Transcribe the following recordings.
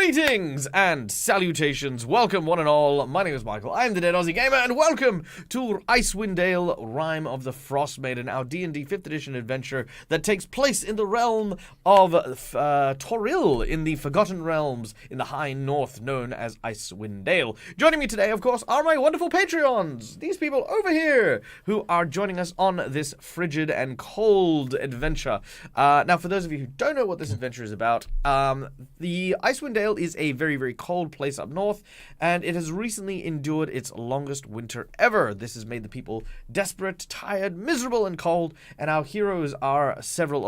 Greetings and salutations. Welcome, one and all. My name is Michael. I'm the Dead Aussie Gamer, and welcome to Icewind Dale, Rime of the Frostmaiden, our D&D 5th edition adventure that takes place in the realm of Toril, in the Forgotten Realms, in the High North, known as Icewind Dale. Joining me today, of course, are my wonderful Patreons, these people over here, who are joining us on this frigid and cold adventure. Now, for those of you who don't know what this adventure is about, the Icewind Dale is a very, very cold place up north, and it has recently endured its longest winter ever. This has made the people desperate, tired, miserable, and cold, and our heroes are several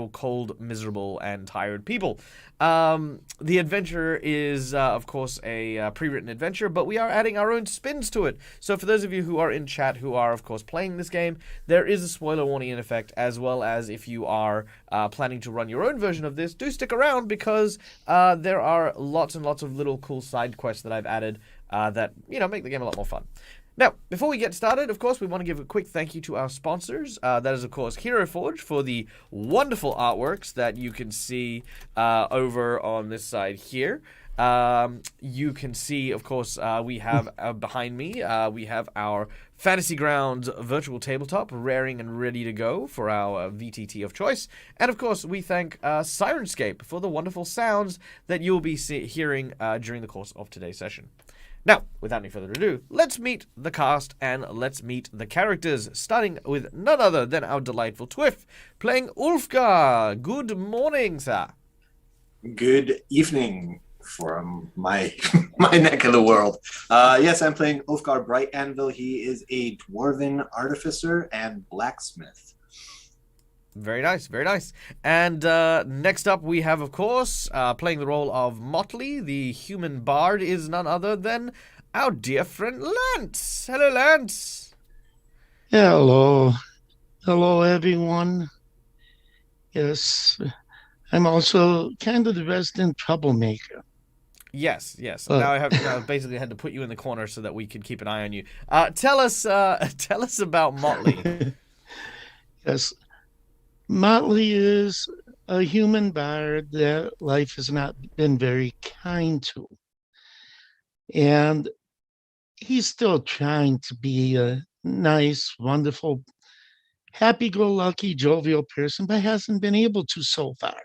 cold, miserable, and tired people. The adventure is, of course, a pre-written adventure, but we are adding our own spins to it. So for those of you who are in chat who are, of course, playing this game, there is a spoiler warning in effect, as well as if you are planning to run your own version of this, do stick around because there are lots and lots of little cool side quests that I've added that, make the game a lot more fun. Now, before we get started, of course, we want to give a quick thank you to our sponsors. That is, of course, Hero Forge for the wonderful artworks that you can see over on this side here. You can see, of course, we have behind me, we have our Fantasy Grounds virtual tabletop raring and ready to go for our VTT of choice. And, of course, we thank Sirenscape for the wonderful sounds that you'll be hearing during the course of today's session. Now, without any further ado, let's meet the cast and let's meet the characters, starting with none other than our delightful Twiff, playing Ulfgar. Good morning, sir. Good evening from my neck of the world. Yes, I'm playing Ulfgar Bright Anvil. He is a dwarven artificer and blacksmith. Very nice, very nice. And next up we have, of course, playing the role of Motley, the human bard, is none other than our dear friend Lance. Hello, Lance. Hello. Hello, everyone. Yes, I'm also kind of the resident troublemaker. Yes. Now I basically had to put you in the corner so that we could keep an eye on you. Tell us about Motley. Yes. Motley is a human bard that life has not been very kind to. And he's still trying to be a nice, wonderful, happy-go-lucky, jovial person, but hasn't been able to so far.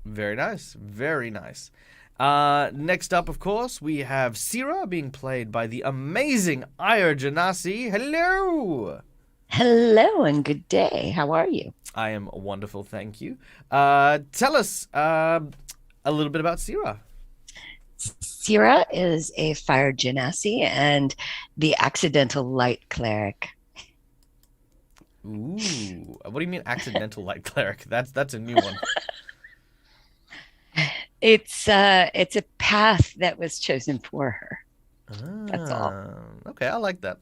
Very nice. Very nice. Next up, of course, we have Sira being played by the amazing Aya Janasi. Hello! Hello and good day. How are you? I am wonderful, thank you. Tell us a little bit about Sira. Sira is a fire genasi and the accidental light cleric. Ooh, what do you mean accidental light cleric? That's a new one. It's a path that was chosen for her. That's all. Okay, I like that.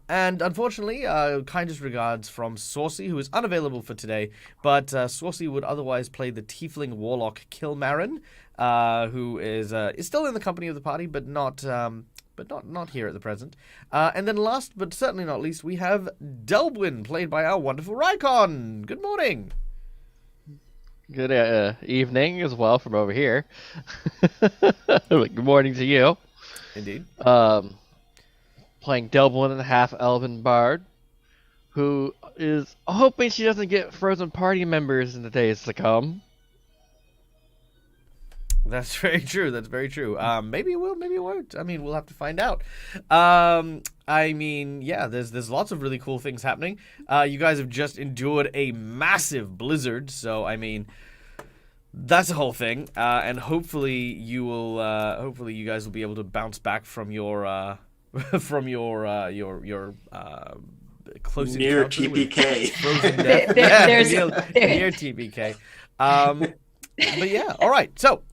And unfortunately, kindest regards from Saucy, who is unavailable for today, but Saucy would otherwise play the tiefling warlock Kilmarin, who is still in the company of the party, but not here at the present. And then last but certainly not least, we have Delbwin, played by our wonderful Rykon. Good morning. Good evening as well from over here. Good morning to you. Indeed. Playing Delbwin, a half-elven bard, who is hoping she doesn't get frozen party members in the days to come. That's very true. Maybe it will, maybe it won't. I mean, we'll have to find out. There's lots of really cool things happening. You guys have just endured a massive blizzard, so I mean, that's a whole thing. And hopefully you guys will be able to bounce back from your close near TPK. Frozen death. Near TPK. But yeah, all right. So.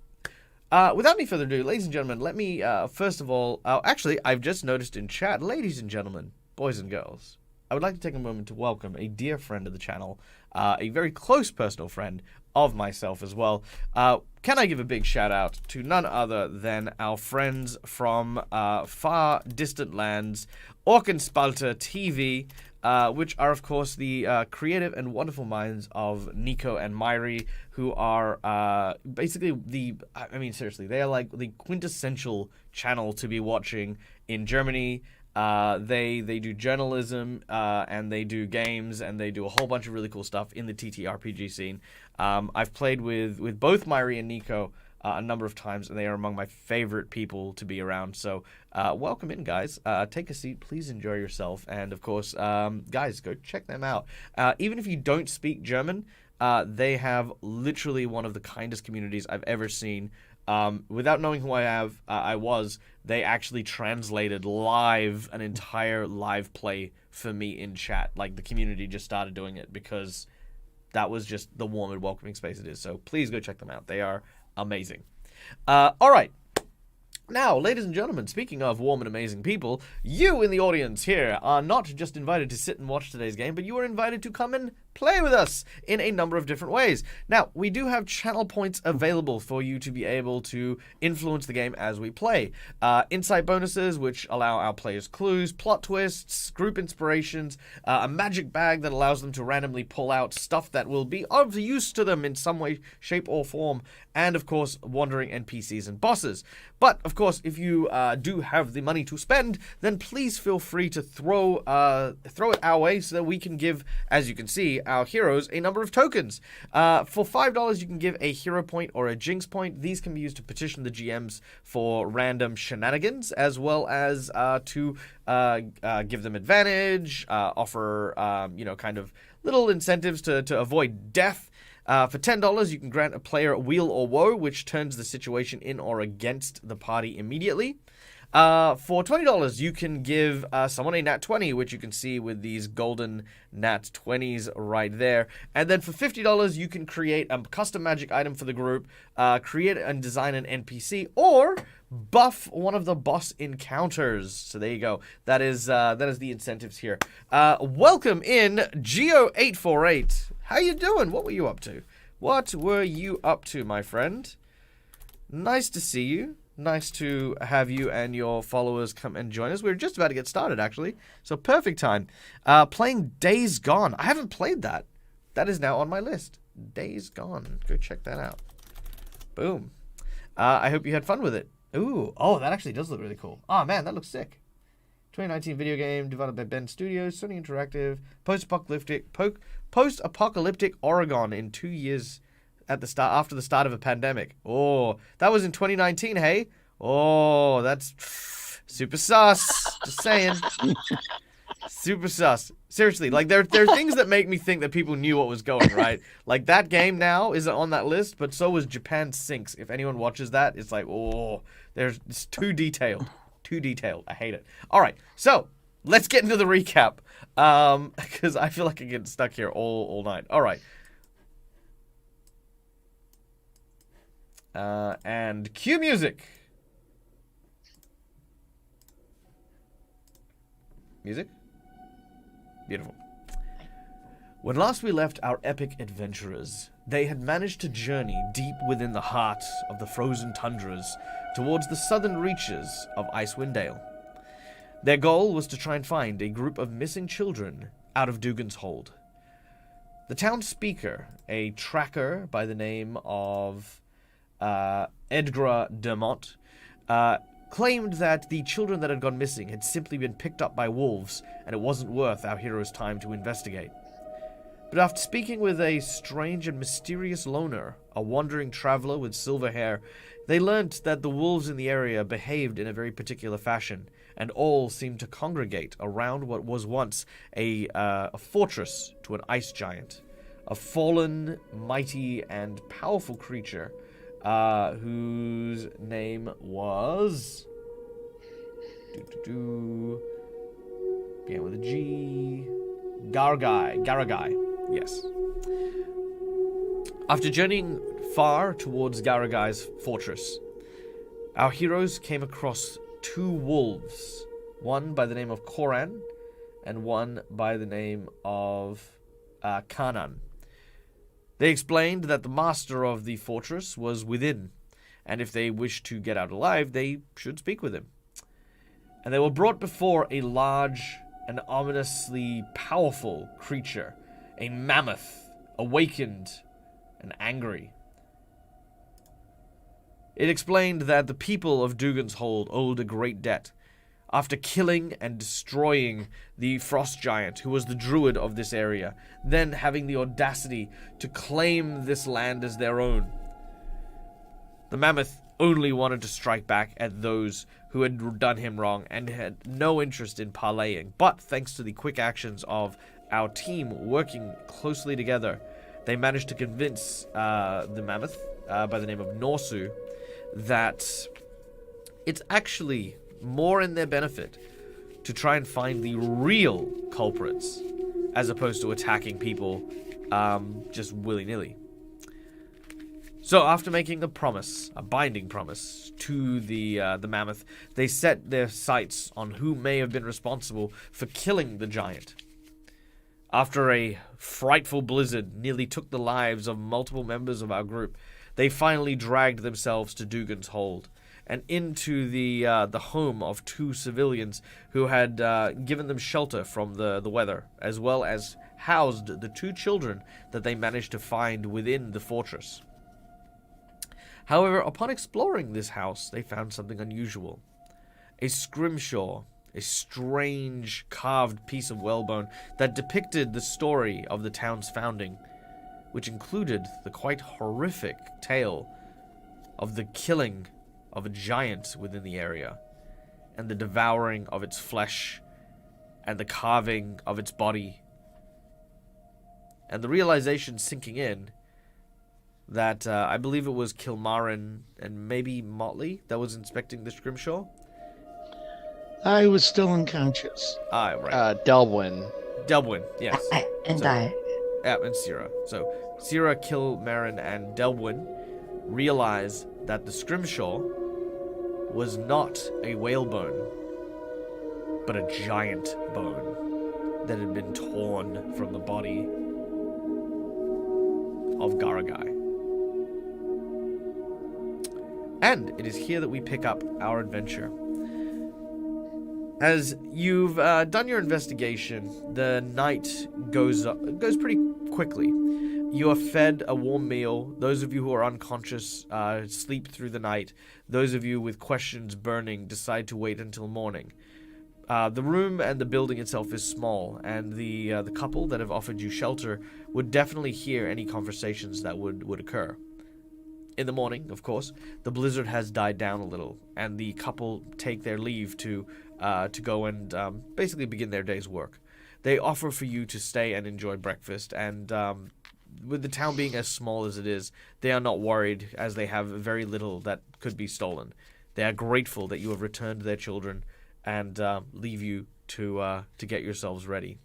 Without any further ado, ladies and gentlemen, let me, first of all, actually, I've just noticed in chat, ladies and gentlemen, boys and girls, I would like to take a moment to welcome a dear friend of the channel, a very close personal friend of myself as well. Can I give a big shout out to none other than our friends from far distant lands, Orkenspalter TV, which are, of course, the creative and wonderful minds of Nico and Myri, who are basically seriously, they are like the quintessential channel to be watching in Germany. They do journalism, and they do games, and they do a whole bunch of really cool stuff in the TTRPG scene. I've played with both Myri and Nico a number of times, and they are among my favorite people to be around. So welcome in, guys. Take a seat. Please enjoy yourself. And, of course, guys, go check them out. Even if you don't speak German, they have literally one of the kindest communities I've ever seen. Without knowing who I was, they actually translated live an entire live play for me in chat. Like, the community just started doing it because that was just the warm and welcoming space it is. So please go check them out. They are amazing. All right. Now, ladies and gentlemen, speaking of warm and amazing people, you in the audience here are not just invited to sit and watch today's game, but you are invited to come and play with us in a number of different ways. Now, we do have channel points available for you to be able to influence the game as we play. Insight bonuses, which allow our players clues, plot twists, group inspirations, a magic bag that allows them to randomly pull out stuff that will be of use to them in some way, shape, or form, and, of course, wandering NPCs and bosses. But, of course, if you do have the money to spend, then please feel free to throw it our way so that we can give, as you can see, our heroes a number of tokens. For $5, you can give a hero point or a jinx point. These can be used to petition the GMs for random shenanigans, as well as to give them advantage, offer, kind of little incentives to avoid death. For $10, you can grant a player weal or woe, which turns the situation in or against the party immediately. For $20, you can give someone a nat 20, which you can see with these golden nat 20s right there. And then for $50, you can create a custom magic item for the group, create and design an NPC, or buff one of the boss encounters. So there you go. That is the incentives here. Welcome in, Geo848. How you doing? What were you up to? What were you up to, my friend? Nice to see you. Nice to have you and your followers come and join us. We're just about to get started, actually. So perfect time. Playing Days Gone. I haven't played that. That is now on my list. Days Gone. Go check that out. Boom. I hope you had fun with it. Ooh. Oh, that actually does look really cool. Oh, man, that looks sick. 2019 video game developed by Ben Studios, Sony Interactive, post-apocalyptic Oregon in 2 years after the start of a pandemic. Oh, that was in 2019, hey? Oh, that's super sus. Just saying. Super sus. Seriously, like there are things that make me think that people knew what was going, right? Like that game now isn't on that list, but so was Japan Sinks. If anyone watches that, it's like, oh, it's too detailed. Too detailed. I hate it. All right, so let's get into the recap, because I feel like I get stuck here all night. All right. And cue music. Music? Beautiful. When last we left our epic adventurers, they had managed to journey deep within the heart of the frozen tundras towards the southern reaches of Icewind Dale. Their goal was to try and find a group of missing children out of Dugan's hold. The town speaker, a tracker by the name of Edgar Dermont, claimed that the children that had gone missing had simply been picked up by wolves, and it wasn't worth our hero's time to investigate. But after speaking with a strange and mysterious loner, a wandering traveler with silver hair, they learnt that the wolves in the area behaved in a very particular fashion, and all seemed to congregate around what was once a fortress to an ice giant, a fallen, mighty, and powerful creature, whose name was... Began with a G... Garagai, yes. After journeying far towards Garagai's fortress, our heroes came across two wolves, one by the name of Koran, and one by the name of Kanan. They explained that the master of the fortress was within, and if they wished to get out alive, they should speak with him. And they were brought before a large an ominously powerful creature, a mammoth, awakened and angry. It explained that the people of Dugan's Hold owed a great debt. After killing and destroying the frost giant, who was the druid of this area, then having the audacity to claim this land as their own. The mammoth only wanted to strike back at those who had done him wrong and had no interest in parleying. But thanks to the quick actions of our team working closely together, they managed to convince the mammoth, by the name of Norsu, that it's actually more in their benefit to try and find the real culprits as opposed to attacking people just willy-nilly. So after making a promise, a binding promise to the mammoth, they set their sights on who may have been responsible for killing the giant. After a frightful blizzard nearly took the lives of multiple members of our group, they finally dragged themselves to Dugan's Hold and into the home of two civilians who had given them shelter from the weather, as well as housed the two children that they managed to find within the fortress. However, upon exploring this house, they found something unusual. A scrimshaw, a strange carved piece of whalebone that depicted the story of the town's founding, which included the quite horrific tale of the killing of a giant within the area, and the devouring of its flesh, and the carving of its body, and the realization sinking in that I believe it was Kilmarin and maybe Motley that was inspecting the scrimshaw. I was still unconscious. Ah, right. Delbwin. Delbwin, yes. And So- I. Yeah, and Sierra. So Sierra, Kilmarin, and Delbwin realize that the scrimshaw was not a whalebone, but a giant bone that had been torn from the body of Garagai. And it is here that we pick up our adventure. As you've done your investigation, the night goes pretty quickly. You are fed a warm meal. Those of you who are unconscious sleep through the night. Those of you with questions burning decide to wait until morning. The room and the building itself is small, and the couple that have offered you shelter would definitely hear any conversations that would occur. In the morning, of course, the blizzard has died down a little, and the couple take their leave to go and basically begin their day's work. They offer for you to stay and enjoy breakfast, and with the town being as small as it is, they are not worried, as they have very little that could be stolen. They are grateful that you have returned their children and leave you to get yourselves ready.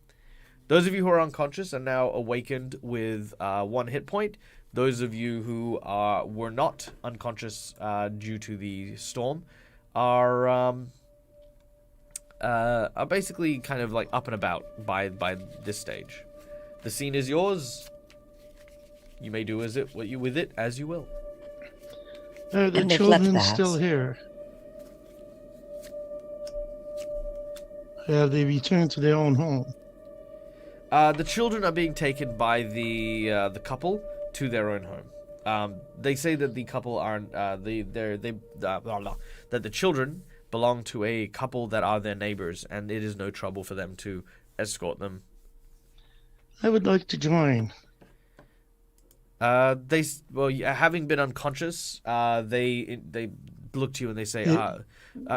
Those of you who are unconscious are now awakened with 1 hit point. Those of you who were not unconscious due to the storm are basically kind of like up and about by this stage. The scene is yours. You may do with it as you will. Are the And they've left children the still house. here? Have they returned to their own home? The children are being taken by the couple to their own home. They say that the couple aren't that the children belong to a couple that are their neighbors, and it is no trouble for them to escort them. I would like to join. Having been unconscious, they look to you and they say,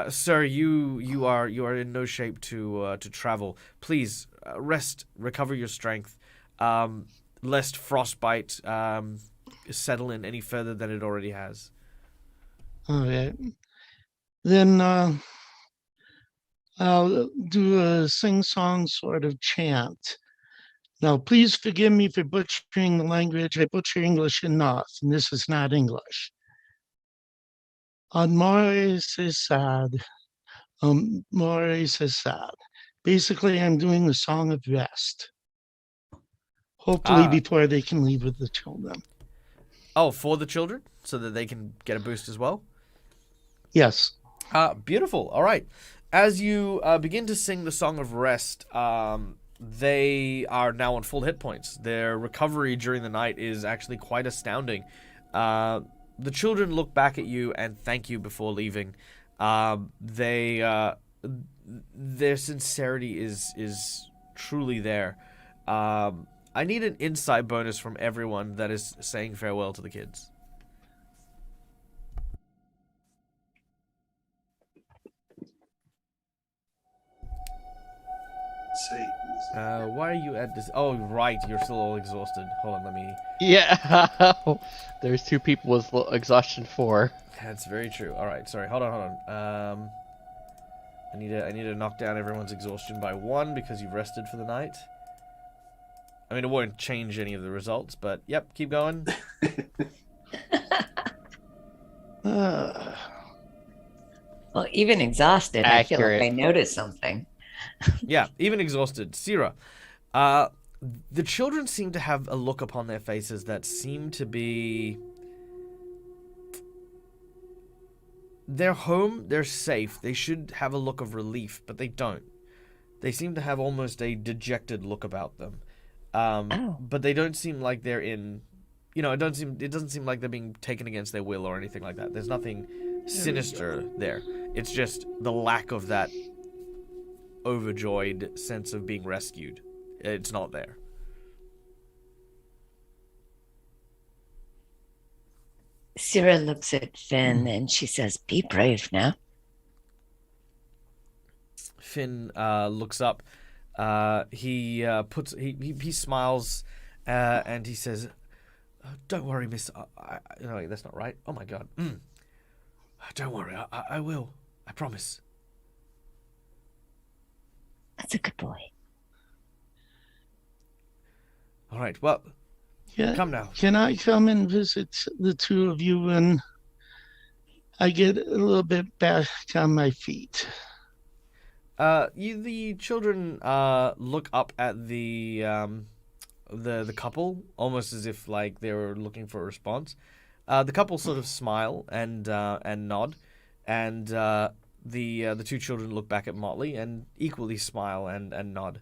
"Sir, you are in no shape to travel. Please rest, recover your strength, lest frostbite settle in any further than it already has." All right. Then I'll do a sing-song sort of chant. Now, please forgive me for butchering the language. I butcher English enough, and this is not English. Amore se sad. Amore se sad. Basically, I'm doing the song of rest. Hopefully before they can leave with the children. Oh, for the children, so that they can get a boost as well? Yes. Beautiful. All right. as you begin to sing the Song of Rest, they are now on full hit points. Their recovery during the night is actually quite astounding. The children look back at you and thank you before leaving. Their sincerity is truly there. I need an insight bonus from everyone that is saying farewell to the kids. Why are you at this? Oh, right, you're still all exhausted. Hold on, let me... Yeah. There's 2 people with exhaustion 4. That's very true. All right, sorry. Hold on. I need to knock down everyone's exhaustion by 1 because you've rested for the night. I mean, it won't change any of the results, but yep, keep going. Well, even exhausted, I feel like I noticed something. Yeah, even exhausted. Syrah, the children seem to have a look upon their faces that seem to be... They're home, they're safe, they should have a look of relief, but they don't. They seem to have almost a dejected look about them. But they don't seem like they're in... You know, it doesn't seem like they're being taken against their will or anything like that. There's nothing sinister there. It's just the lack of that overjoyed sense of being rescued. It's not there. Syrah looks at Finn and she says, "Be brave now." Finn looks up. He smiles and he says, "Don't worry, miss. No, wait, that's not right. Oh my god. Don't worry. I will. I promise." That's a good boy. All right. Well, come now. Can I come and visit the 2 of you when I get a little bit back on my feet? The children look up at the couple almost as if like they were looking for a response. The couple sort of smile and nod, and the 2 children look back at Motley and equally smile and nod.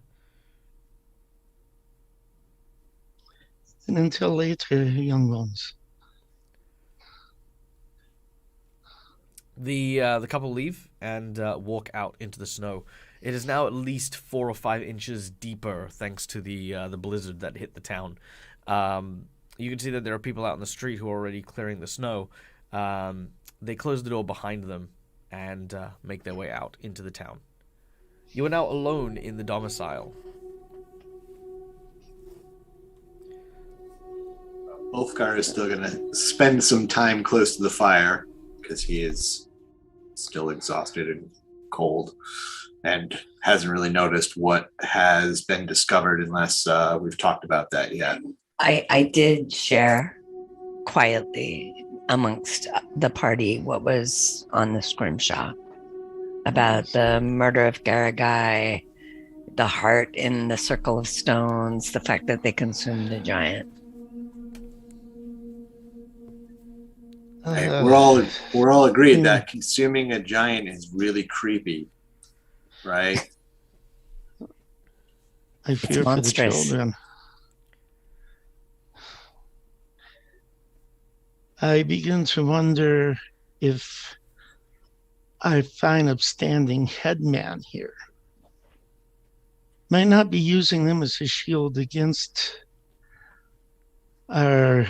And until later, young ones. The couple leave and walk out into the snow. It is now at least 4 or 5 inches deeper thanks to the blizzard that hit the town. You can see that there are people out in the street who are already clearing the snow. They close the door behind them and make their way out into the town. You are now alone in the domicile. Ulfgar is still going to spend some time close to the fire because he is still exhausted and cold and hasn't really noticed what has been discovered unless we've talked about that yet. I did share quietly amongst the party what was on the scrimshaw about the murder of Garagai, the heart in the circle of stones, the fact that they consumed the giant. We're all agreed that consuming a giant is really creepy, right? I fear for the children. I begin to wonder if I find upstanding headman here. Might not be using them as a shield against our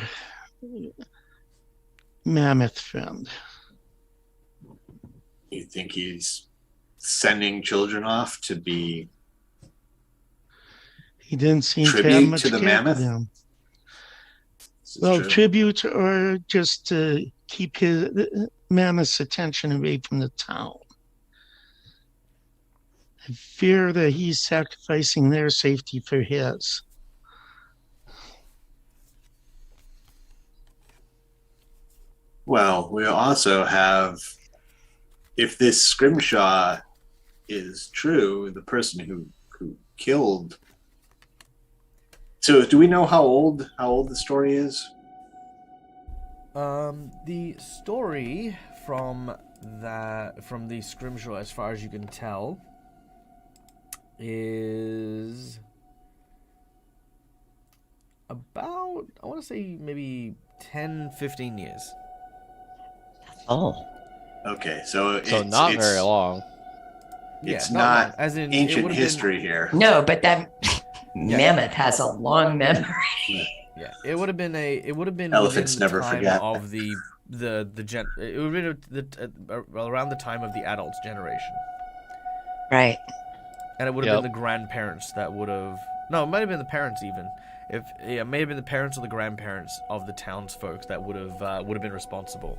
mammoth friend. You think he's sending children off to be He didn't seem to have tribute much to the care mammoth? for them. This is Well, true. tribute or just to keep his mammoth's attention away from the town. I fear that he's sacrificing their safety for his. Well, we also have, if this scrimshaw is true, the person who killed. So, do we know how old the story is? The story from that from the scrimshaw, as far as you can tell, is about, I want to say maybe 10, 15 years. Oh, Okay, so So not very long. It's Yeah, not long, as in it ancient would have history here. no, but that mammoth has a long memory. Yeah, it would have been Elephants within the never time forget. of it would have been around the time of the adults generation, Right. and it would have Yep. been the grandparents that would have. No, it might have been the parents even. It may have been the parents or the grandparents of the townsfolk that would have been responsible.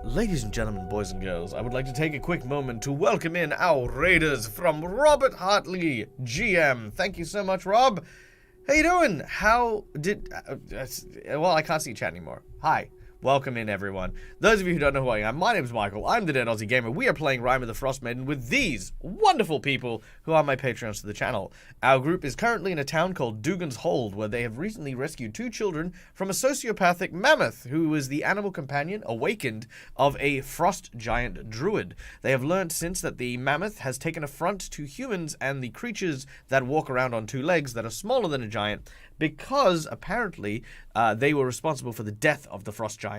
Ladies and gentlemen, boys and girls, I would like to take a quick moment to welcome in our raiders from Robert Hartley, GM. Thank you so much, Rob. How you doing? Well, I can't see chat anymore. Hi. Welcome in, everyone. Those of you who don't know who I am, my name is Michael. I'm the Dead Aussie Gamer. We are playing Rime of the Frostmaiden with these wonderful people who are my patrons to the channel. Our group is currently in a town called Dugan's Hold, where they have recently rescued 2 children from a sociopathic mammoth, who is the animal companion awakened of a frost giant druid. They have learned since that the mammoth has taken affront to humans and the creatures that walk around on 2 legs that are smaller than a giant, because apparently they were responsible for the death of the frost giant.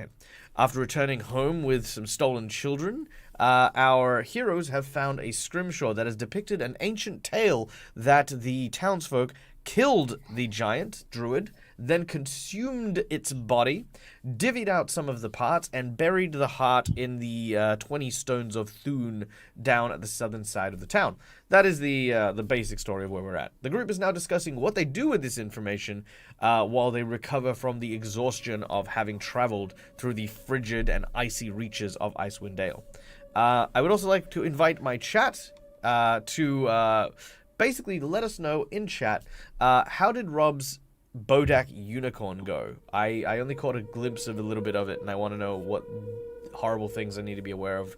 After returning home with some stolen children, our heroes have found a scrimshaw that has depicted an ancient tale that the townsfolk killed the giant druid, then consumed its body, divvied out some of the parts, and buried the heart in the 20 stones of Thune down at the southern side of the town. That is the basic story of where we're at. The group is now discussing what they do with this information while they recover from the exhaustion of having traveled through the frigid and icy reaches of Icewind Dale. I would also like to invite my chat to basically let us know in chat, how did Rob's Bodak unicorn go? I only caught a glimpse of a little bit of it, and I want to know what horrible things I need to be aware of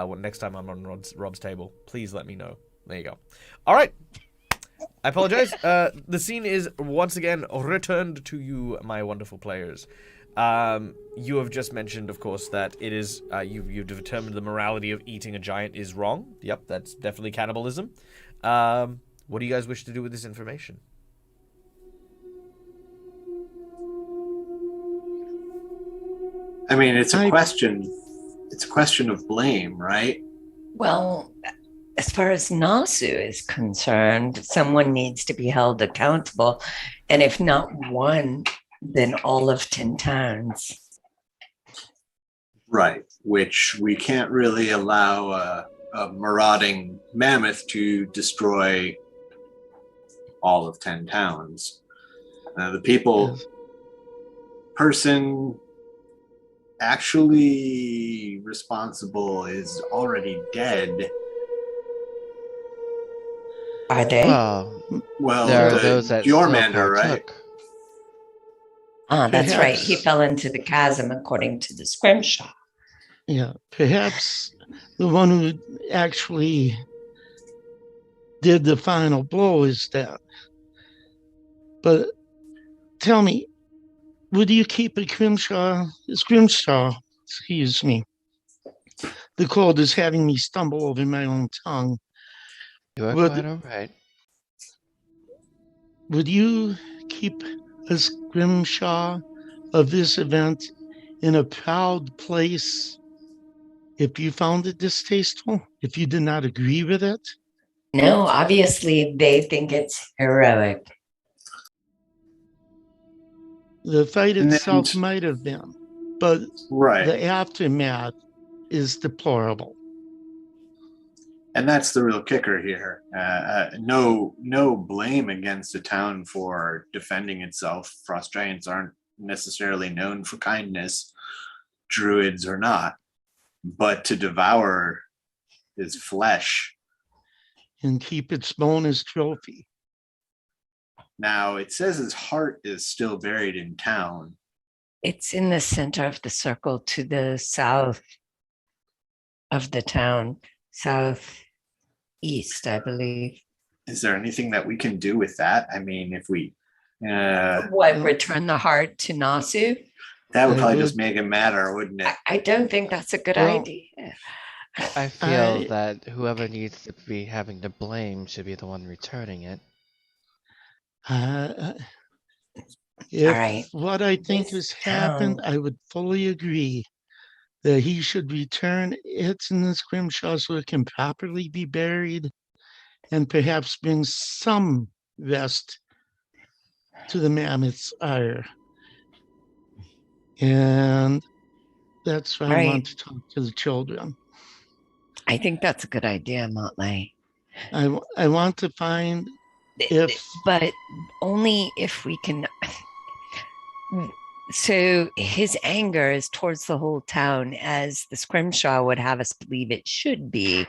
when next time I'm on Rob's table. Please let me know. There you go. All right. I apologize. The scene is once again returned to you, my wonderful players. You have just mentioned, of course, that it is you've determined the morality of eating a giant is wrong. Yep, that's definitely cannibalism. What do you guys wish to do with this information? I mean, it's a question. It's a question of blame, right? Well, as far as Nasu is concerned, someone needs to be held accountable. And if not one, then all of 10 towns. Right. Which we can't really allow a marauding mammoth to destroy all of 10 towns. The person actually responsible is already dead. Are they? Well, there are those that Jormander, right? That's right. Perhaps- He fell into the chasm according to the scrimshaw. Yeah, perhaps the one who actually did the final blow is dead. But tell me, would you keep a scrimshaw? Excuse me. The cold is having me stumble over my own tongue. You are Would- quite all right. Would you keep a scrimshaw of this event in a proud place if you found it distasteful, if you did not agree with it? No, obviously they think it's heroic. The fight And then- itself might have been, but Right. the aftermath is deplorable. And that's the real kicker here. No blame against a town for defending itself. Frost giants aren't necessarily known for kindness, druids or not, but to devour his flesh. And keep its bone as trophy. Now, it says his heart is still buried in town. It's in the center of the circle to the south of the town, southeast, I believe. Is there anything that we can do with that? I mean, if we... What, return the heart to Nasu? That would I probably would- just make him madder, wouldn't it? I don't think that's a good Well, idea. I feel I- that whoever needs to be having the blame should be the one returning it. If right. what I think This has happened, town- I would fully agree that he should return it in the scrimshaw so it can properly be buried and perhaps bring some rest to the mammoth's ire. And that's why I Right. want to talk to the children. I think that's a good idea, Motley. I want to find if But only if we can. So his anger is towards the whole town, as the scrimshaw would have us believe it should be.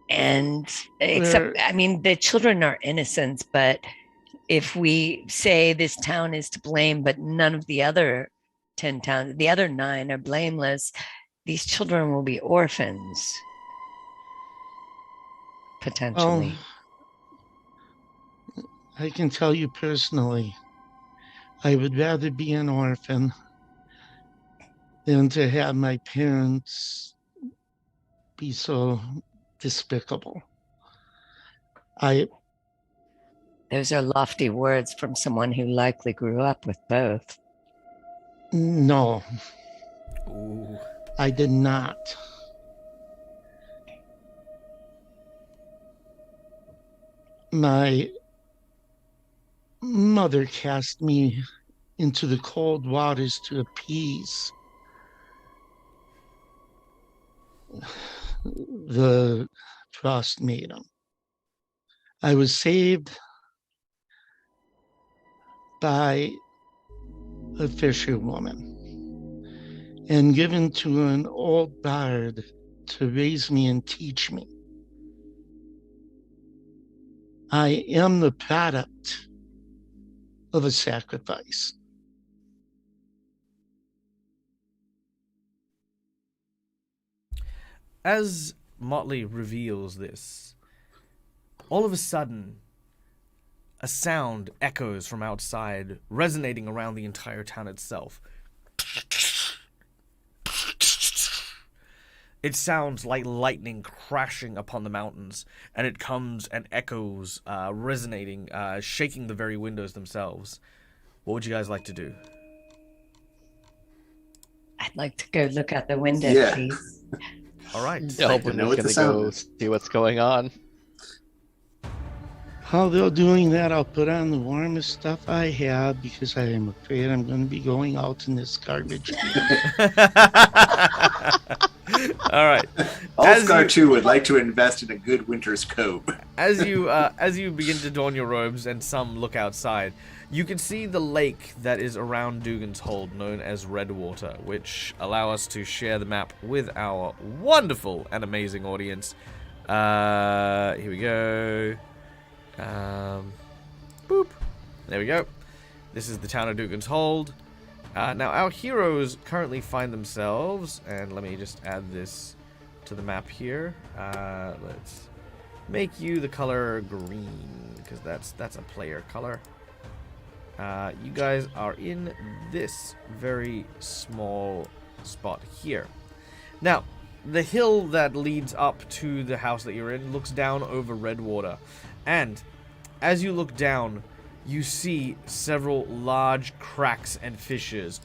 And except, I mean, the children are innocent, but if we say this town is to blame, but none of the other 10 towns, the other 9 are blameless, these children will be orphans. Potentially. I can tell you personally, I would rather be an orphan than to have my parents be so despicable. Those are lofty words from someone who likely grew up with both. No, Ooh. I did not. My mother cast me into the cold waters to appease the Frostmaiden. I was saved by a fisherwoman and given to an old bard to raise me and teach me. I am the product of a sacrifice. As Motley reveals this, all of a sudden, a sound echoes from outside, resonating around the entire town itself. It sounds like lightning crashing upon the mountains, and it comes and echoes, resonating, shaking the very windows themselves. What would you guys like to do? I'd like to go look out the window, Yeah. please. All right. Delbwin know what the is sound gonna go is. see what's going on. While they're doing that, I'll put on the warmest stuff I have because I am afraid I'm going to be going out in this garbage. All right. As Ulfgar you- too would like to invest in a good winter's coat. As you begin to don your robes and some look outside, you can see the lake that is around Dugan's Hold, known as Redwater, which allow us to share the map with our wonderful and amazing audience. Here we go. Boop. There we go. This is the town of Dugan's Hold. Now, our heroes currently find themselves, and let me just add this to the map here. Let's make you the color green, because that's a player color. You guys are in this very small spot here. Now, the hill that leads up to the house that you're in looks down over Redwater. And as you look down, you see several large cracks and fissures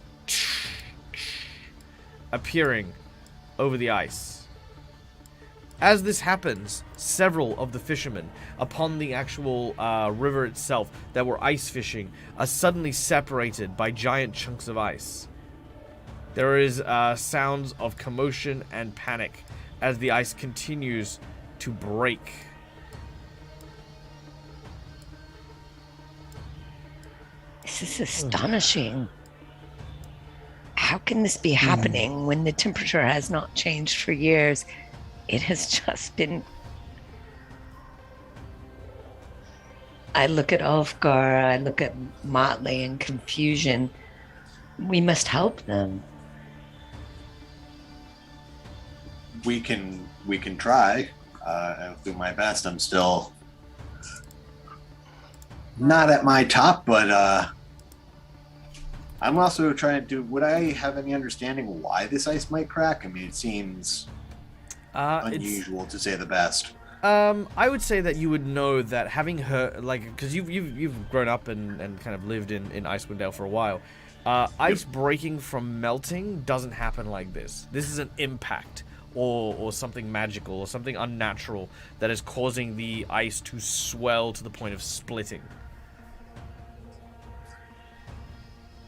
appearing over the ice. As this happens, several of the fishermen upon the actual river itself that were ice fishing are suddenly separated by giant chunks of ice. There is sounds of commotion and panic as the ice continues to break. This is astonishing. How can this be happening when the temperature has not changed for years? It has just been... I look at Ulfgar, I look at Motley in confusion. We must help them. We can try. I'll do my best. I'm still not at my top, but I'm also trying to do. Would I have any understanding why this ice might crack? I mean, it seems unusual to say the best. I would say that you would know that having heard, like, because you've grown up and kind of lived in Icewind Dale for a while. Ice breaking from melting doesn't happen like this. This is an impact or something magical or something unnatural that is causing the ice to swell to the point of splitting.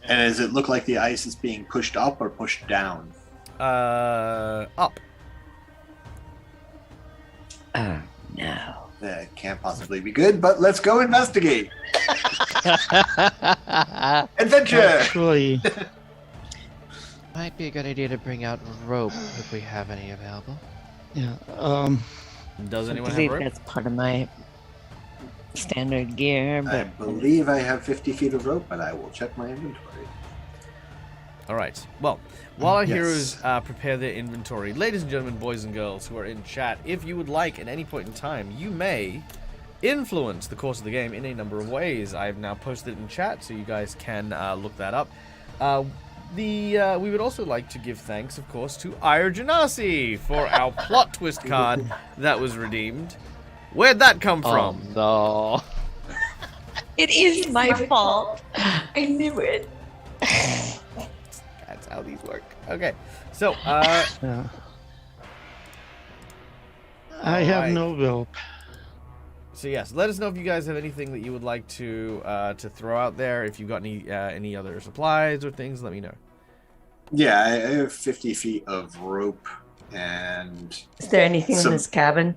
And does it look like the ice is being pushed up or pushed down? Up. Oh, no. That can't possibly be good, but let's go investigate. Adventure! Actually, Might be a good idea to bring out rope if we have any available. yeah. Does I anyone have believe rope? that's part of my standard gear, I but believe I have 50 feet of rope, but I will check my inventory. All right. Well, while our Yes. heroes prepare their inventory, ladies and gentlemen, boys and girls who are in chat, if you would like at any point in time, you may influence the course of the game in a number of ways. I've now posted it in chat, so you guys can look that up. We would also like to give thanks, of course, to Ire Genasi for our plot twist card that was redeemed. Where'd that come from? Oh, no. it is my fault. I knew it. That's how these work. Okay, so Yeah. I have Alright. no rope. So yes, let us know if you guys have anything that you would like to throw out there. If you've got any other supplies or things, let me know. Yeah, I have 50 feet of rope, and Is there anything Some- in this cabin?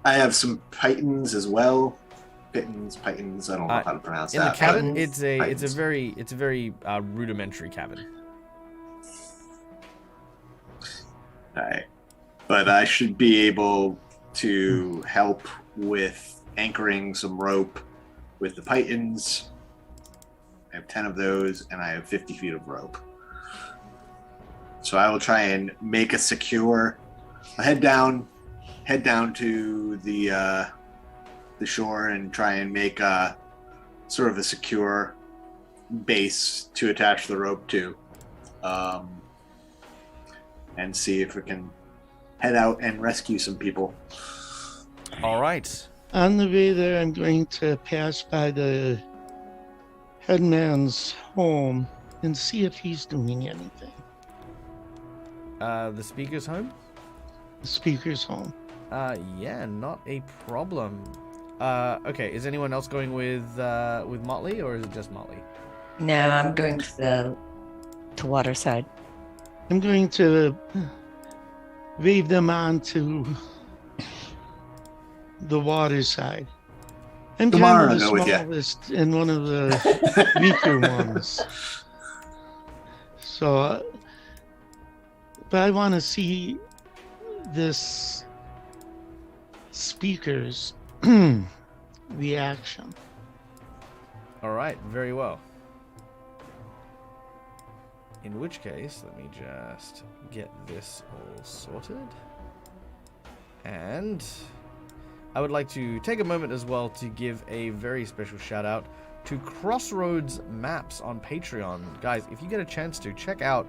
I have some pitons as well. Pitons, I don't know Uh, how to pronounce In the that. but- cabin, it's a Titans. very rudimentary cabin. Alright. But I should be able to help with anchoring some rope with the pitons. I have 10 of those, and I have 50 feet of rope. So I will try and make a secure. I'll head down to the shore and try and make a sort of a secure base to attach the rope to, and see if we can head out and rescue some people. All right. On the way there, I'm going to pass by the headman's home and see if he's doing anything. The speaker's home? The speaker's home. Yeah, not a problem. Okay, is anyone else going with Motley, or is it just Motley? No, I'm going to Waterside. I'm going to wave them on to the water side. I'm Tomorrow kind I'll of go the with ya. smallest and one of the weaker ones. So, but I want to see this speaker's reaction. All right, very well. In which case, let me just get this all sorted. And I would like to take a moment as well to give a very special shout out to Crossroads Maps on Patreon. Guys, if you get a chance to, check out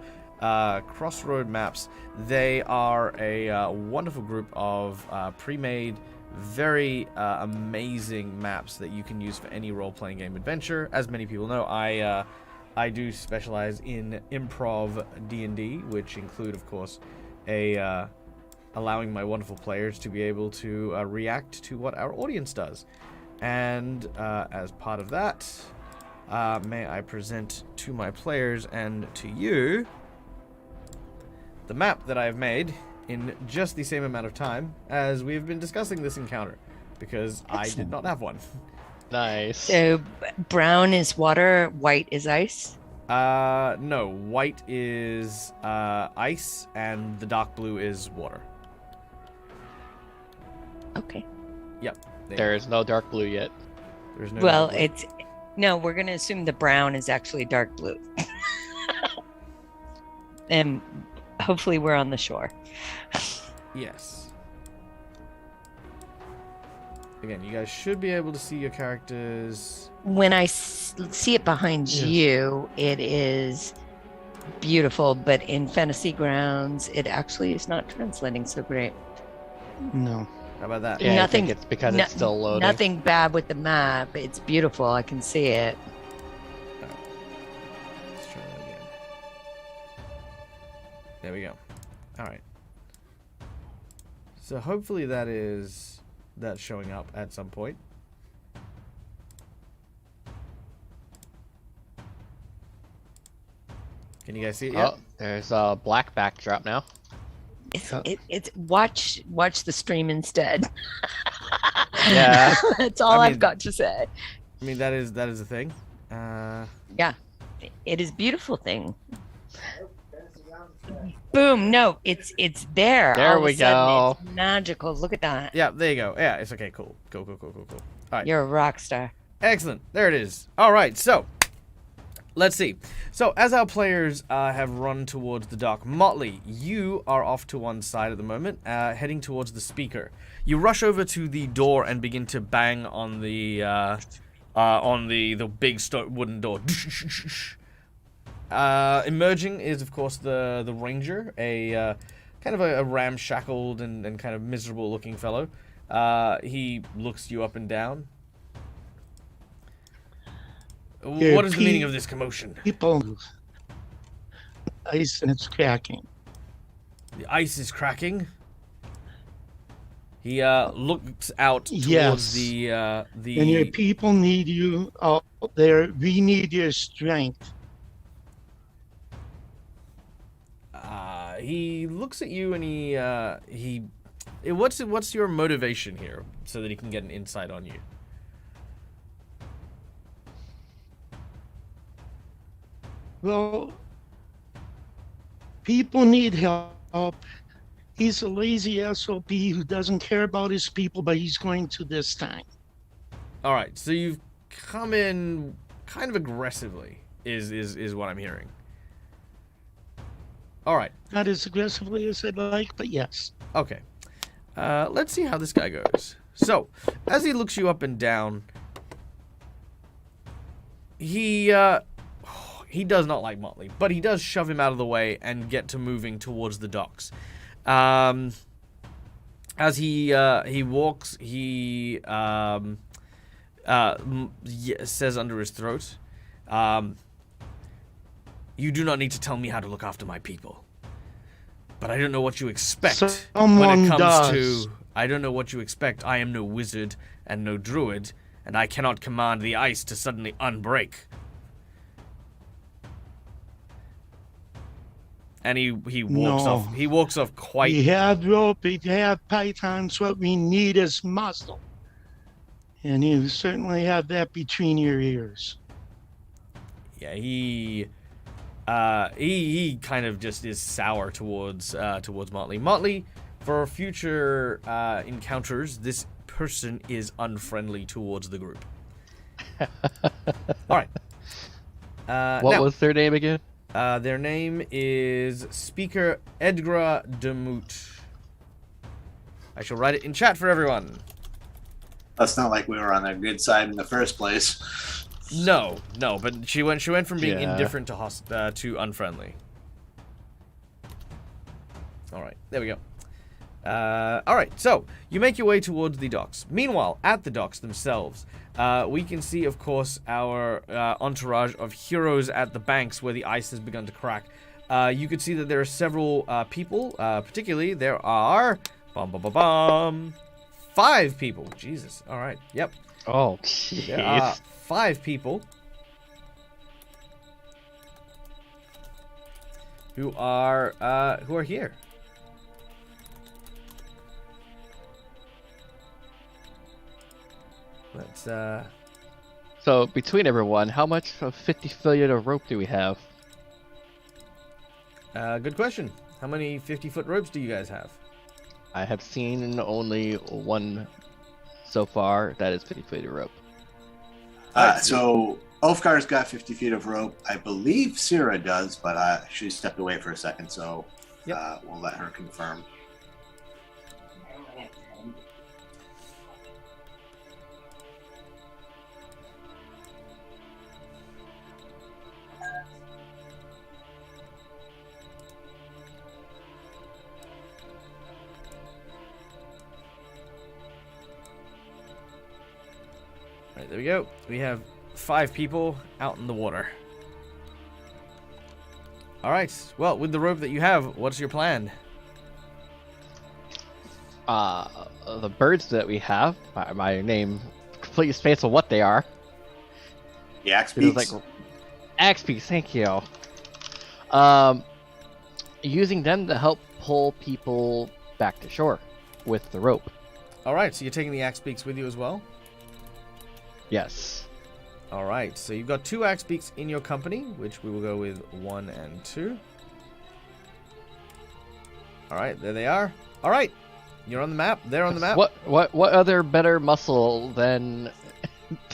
Crossroad Maps. They are a wonderful group of pre-made, very amazing maps that you can use for any role-playing game adventure. As many people know, I do specialize in improv D&D, which include, of course, allowing my wonderful players to be able to react to what our audience does. And as part of that, may I present to my players and to you the map that I have made in just the same amount of time as we have been discussing this encounter, because I did not have one. Nice. So brown is water, white is ice. No, white is ice, and the dark blue is water. Okay. Yep. There is no dark blue yet. There's no Well, dark blue. we're going to assume the brown is actually dark blue. And hopefully we're on the shore. Yes. Again, you guys should be able to see your characters. When I see it behind Yes. you. It is beautiful, but in Fantasy Grounds, it actually is not translating so great. No. How about that? Yeah, Nothing- I think it's because no- it's still loading. Nothing bad with the map. It's beautiful. I can see it. Let's try that again. There we go. All right. So hopefully that's showing up at some point. Can you guys see it yet? Oh, there's a black backdrop now. It's watch the stream instead. Yeah. That's all I I've mean- got to say. I mean, that is a thing. Yeah, it is a beautiful thing. Boom! No, it's there. There All of a we sudden, go. It's magical. Look at that. Yeah, there you go. Yeah, it's okay. Cool. Cool. All right. You're a rock star. Excellent. There it is. All right. So, let's see. So, as our players have run towards the dock, Motley, you are off to one side at the moment, heading towards the speaker. You rush over to the door and begin to bang on the big wooden door. Emerging is, of course, the ranger, a kind of a ramshackled and kind of miserable-looking fellow. He looks you up and down. Yeah, What is the meaning of this commotion? People, ice and it's cracking. The ice is cracking. He looks out towards Yes. the And your people need you out there. We need your strength. He looks at you and what's your motivation here so that he can get an insight on you? Well, people need help. He's a lazy SOP who doesn't care about his people, but he's going to this time. All right, so you've come in kind of aggressively is what I'm hearing. All right. Not as aggressively as I'd like, but yes. Okay. Let's see how this guy goes. So, as he looks you up and down, he does not like Motley, but he does shove him out of the way and get to moving towards the docks. As he walks, he says under his throat, "You do not need to tell me how to look after my people. But I don't know what you expect when Someone it comes does. to... I don't know what you expect. I am no wizard and no druid, and I cannot command the ice to suddenly unbreak." And he walks No. off. He walks off quite... We have rope, we have pythons. What we need is muscle. And you certainly have that between your ears. Yeah, he kind of just is sour towards Motley. Motley, for future encounters, this person is unfriendly towards the group. All right. What now, was their name again? their name is Speaker Edgra Demoot. I shall write it in chat for everyone. That's not like we were on their good side in the first place. No, but she went from being Yeah. indifferent to unfriendly. All right, there we go. All right, so you make your way towards the docks. Meanwhile, at the docks themselves, we can see, of course, our entourage of heroes at the banks where the ice has begun to crack. You can see that there are several people. Particularly, there are 5 people. Jesus. All right. Yep. Oh, There are jeez. 5 people who are here. Let's So between everyone, how much of 50 billion of rope do we have? good question. How many 50-foot ropes do you guys have? I have seen only one so far. That is 50 feet of rope. So Ulfgar's got 50 feet of rope. I believe Syrah does, but she stepped away for a second, so Yep. we'll let her confirm. we go. We have 5 people out in the water. All right. Well, with the rope that you have, what's your plan? The birds that we have, my name completely spaced on what they are. The axe It was beaks. like axe beaks, thank you. Using them to help pull people back to shore with the rope. All right. So you're taking the axe beaks with you as well. Yes. All right. So you've got 2 axe beaks in your company, which we will go with 1 and 2. All right. There they are. All right. You're on the map. They're on the map. What other better muscle than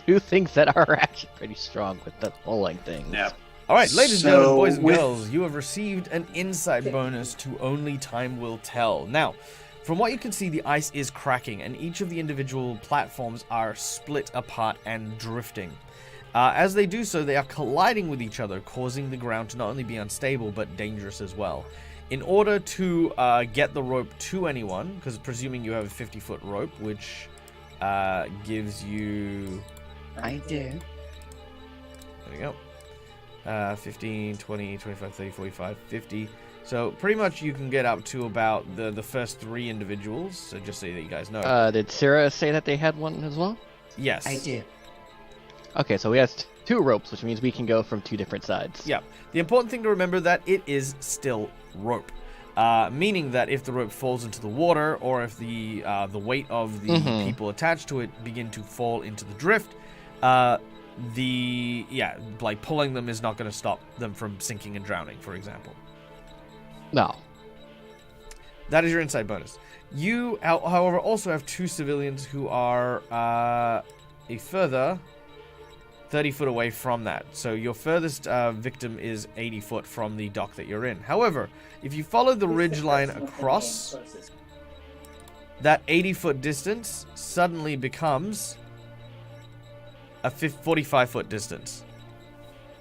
2 things that are actually pretty strong with the pulling things? Yeah. All right, ladies and So, gentlemen, boys and with- girls, you have received an insight bonus to Only Time Will Tell. Now, from what you can see, the ice is cracking, and each of the individual platforms are split apart and drifting. As they do so, they are colliding with each other, causing the ground to not only be unstable, but dangerous as well. In order to get the rope to anyone, because presuming you have a 50-foot rope, which gives you... I do. There we go. 15, 20, 25, 30, 45, 50. So pretty much you can get up to about the first 3 individuals. So just so that you guys know. Did Sarah say that they had one as well? Yes. I do. Okay, so we have 2 ropes, which means we can go from 2 different sides. Yeah. The important thing to remember that it is still rope. Meaning that if the rope falls into the water, or if the weight of the people attached to it begin to fall into the drift, like pulling them is not going to stop them from sinking and drowning, for example. No. That is your insight bonus. You, however, also have 2 civilians who are a further 30 foot away from that. So your furthest victim is 80 foot from the dock that you're in. However, if you follow the ridge line across, that 80 foot distance suddenly becomes a 45 foot distance.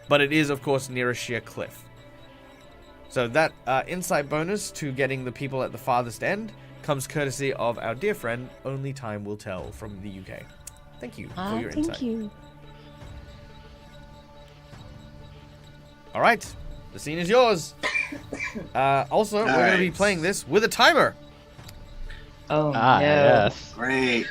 But it is, of course, near a sheer cliff. So that insight bonus to getting the people at the farthest end comes courtesy of our dear friend, Only Time Will Tell from the UK. Thank you for your insight. Thank you. All right, the scene is yours. Also, we're going to be Nice. playing this with a timer. Oh, no. Yes. Great.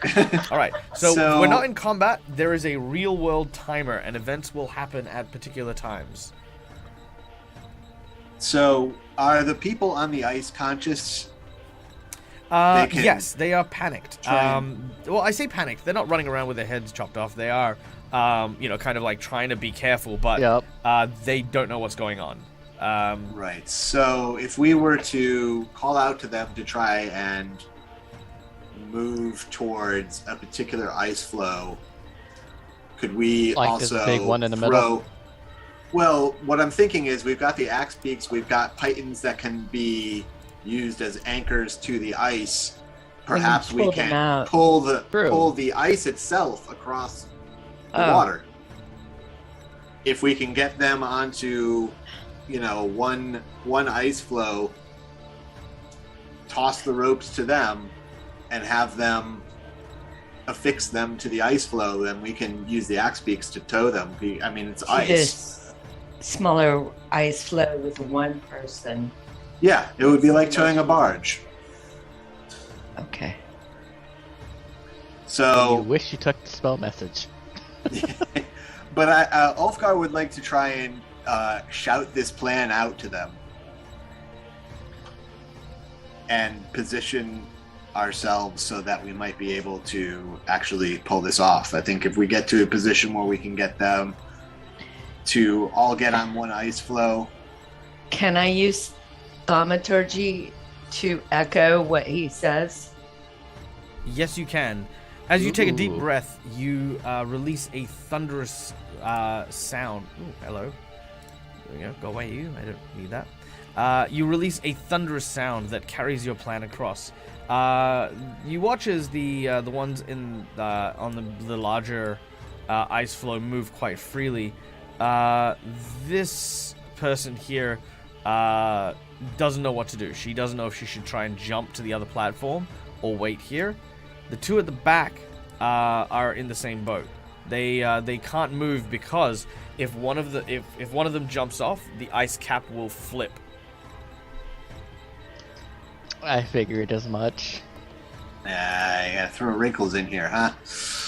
All right, so So- we're not in combat. There is a real-world timer, and events will happen at particular times. So, are the people on the ice conscious? They can Yes, they are panicked. try and- Well, I say panicked. They're not running around with their heads chopped off. They are, kind of like trying to be careful, but Yep. they don't know what's going on. Right. So, if we were to call out to them to try and move towards a particular ice flow, could we Like this also big one in the throw... middle? Well, what I'm thinking is we've got the axe beaks, we've got pythons that can be used as anchors to the ice. Perhaps we pull them can out. pull True. the ice itself across the Oh. water. If we can get them onto, one ice flow, toss the ropes to them, and have them affix them to the ice flow, then we can use the axe beaks to tow them. I mean, it's ice. This smaller ice flow with 1 person. Yeah, it would be like towing a barge. Okay. You So, wish you took the spell message. but Ulfgar would like to try and shout this plan out to them and position ourselves so that we might be able to actually pull this off. I think if we get to a position where we can get them to all get on one ice flow. Can I use thaumaturgy to echo what he says? Yes, you can. As you take a deep Ooh. breath, you release a thunderous sound. Ooh, hello. There we go. Go away, you. I don't need that. You release a thunderous sound that carries your plan across. You watch as the ones in on the larger ice flow move quite freely. This person here doesn't know what to do. She doesn't know if she should try and jump to the other platform or wait here. The 2 at the back are in the same boat. They can't move because if one of them jumps off, the ice cap will flip. I figured as much. You gotta throw wrinkles in here, huh?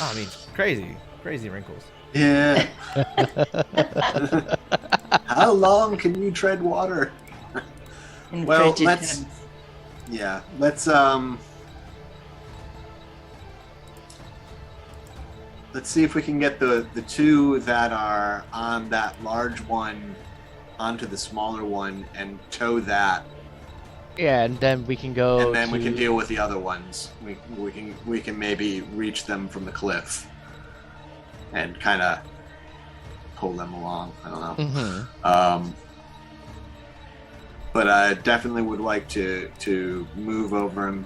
Oh, I mean, crazy wrinkles. Yeah. How long can you tread water? In Well, frigid let's temps. let's see if we can get the two that are on that large one onto the smaller one and tow that, Yeah, and then we can go. and then we to- can deal with the other ones. We can maybe reach them from the cliff and kind of pull them along. I don't know. Mhm. But I definitely would like to move over and